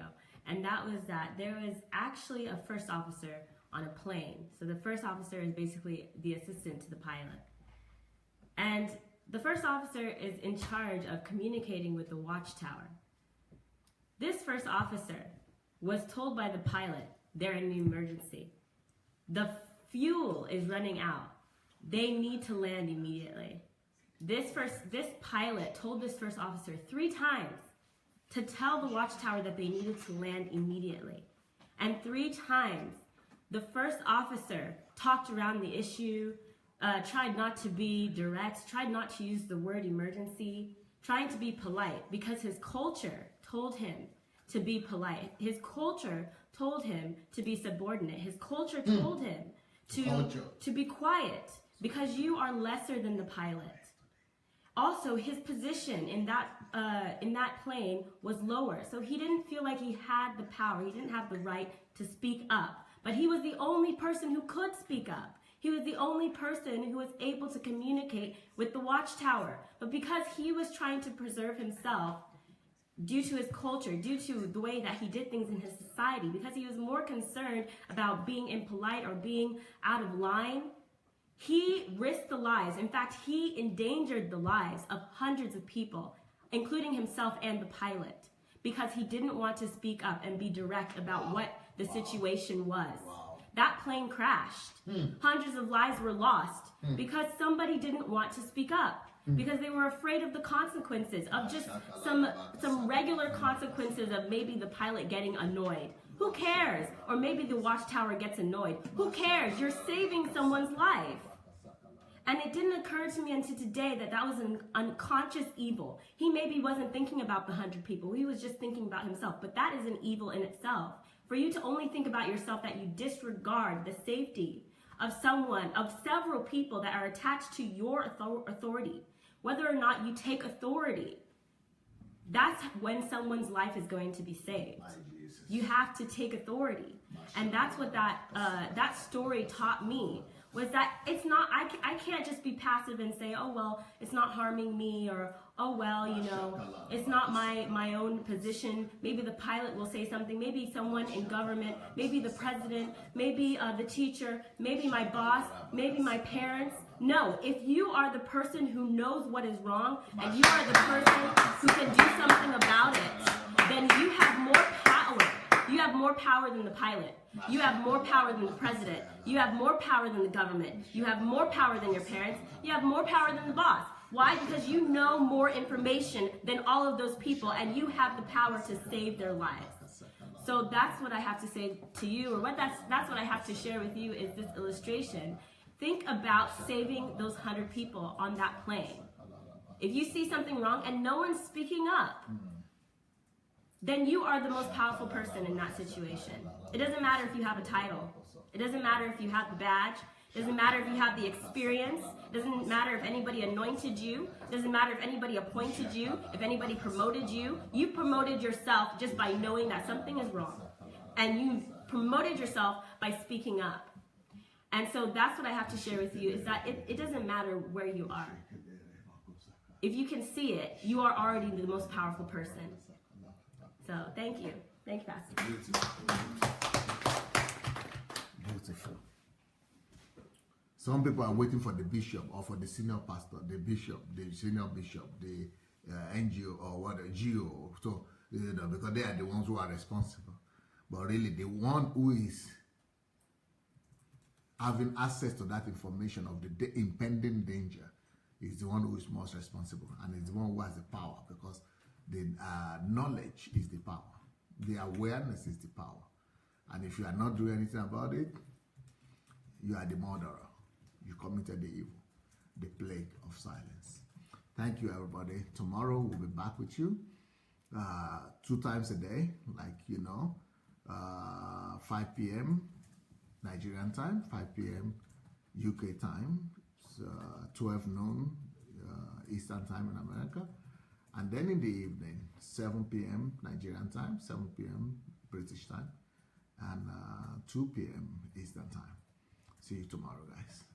Speaker 5: And that was that there was actually a first officer on a plane. So the first officer is basically the assistant to the pilot. And the first officer is in charge of communicating with the watchtower. This first officer was told by the pilot, they're in an emergency. The fuel is running out. They need to land immediately. This pilot told this first officer 3 times to tell the watchtower that they needed to land immediately. And 3 times, the first officer talked around the issue, tried not to be direct, tried not to use the word emergency, trying to be polite because his culture told him to be polite. His culture told him to be subordinate. His culture told him to be quiet because you are lesser than the pilot. Also, his position in that plane was lower, so he didn't feel like he had the power. He didn't have the right to speak up, but he was the only person who could speak up. He was the only person who was able to communicate with the watchtower. But because he was trying to preserve himself, due to his culture, due to the way that he did things in his society, because he was more concerned about being impolite or being out of line, he risked the lives. In fact, he endangered the lives of hundreds of people, including himself and the pilot, because he didn't want to speak up and be direct about what the situation was. That plane crashed. Hundreds of lives were lost because somebody didn't want to speak up, because they were afraid of the consequences, of just some regular consequences of maybe the pilot getting annoyed. Who cares? Or maybe the watchtower gets annoyed. Who cares? You're saving someone's life. And it didn't occur to me until today that that was an unconscious evil. He maybe wasn't thinking about the 100 people. He was just thinking about himself. But that is an evil in itself. For you to only think about yourself, that you disregard the safety of someone, of several people that are attached to your authority, whether or not you take authority, that's when someone's life is going to be saved. You have to take authority. And that's what that story taught me, was that it's not, I can't just be passive and say, oh, well, it's not harming me, or, oh, well, you know, it's not my own position. Maybe the pilot will say something, maybe someone in government, maybe the president, maybe the teacher, maybe my boss, maybe my parents. No, if you are the person who knows what is wrong, and you are the person who can do something about it, then you have more power. You have more power than the pilot. You have more power than the president. You have more power than the government. You have more power than your parents. You have more power than the boss. Why? Because you know more information than all of those people, and you have the power to save their lives. So that's what I have to say to you, or that's what I have to share with you, is this illustration. Think about saving those 100 people on that plane. If you see something wrong and no one's speaking up, then you are the most powerful person in that situation. It doesn't matter if you have a title. It doesn't matter if you have the badge. It doesn't matter if you have the experience. It doesn't matter if anybody anointed you. It doesn't matter if anybody appointed you, if anybody promoted you. You promoted yourself just by knowing that something is wrong. And you promoted yourself by speaking up. And so that's what I have to share with you, is that it doesn't matter where you are. If you can see it, you are already the most powerful person. So thank you. Thank you, Pastor.
Speaker 1: Beautiful. Some people are waiting for the bishop or for the senior pastor, the bishop, the senior bishop, the NGO or what, GO. So, you know, because they are the ones who are responsible. But really, the one who is having access to that information of the impending danger is the one who is most responsible, and is the one who has the power, because the knowledge is the power. The awareness is the power. And if you are not doing anything about it, you are the murderer. You committed the evil, the plague of silence. Thank you, everybody. Tomorrow we'll be back with you 2 times a day, like, you know, 5 p.m. Nigerian time, 5 p.m. UK time, 12 noon Eastern time in America. And then in the evening, 7 p.m. Nigerian time, 7 p.m. British time, and 2 p.m. Eastern time. See you tomorrow, guys.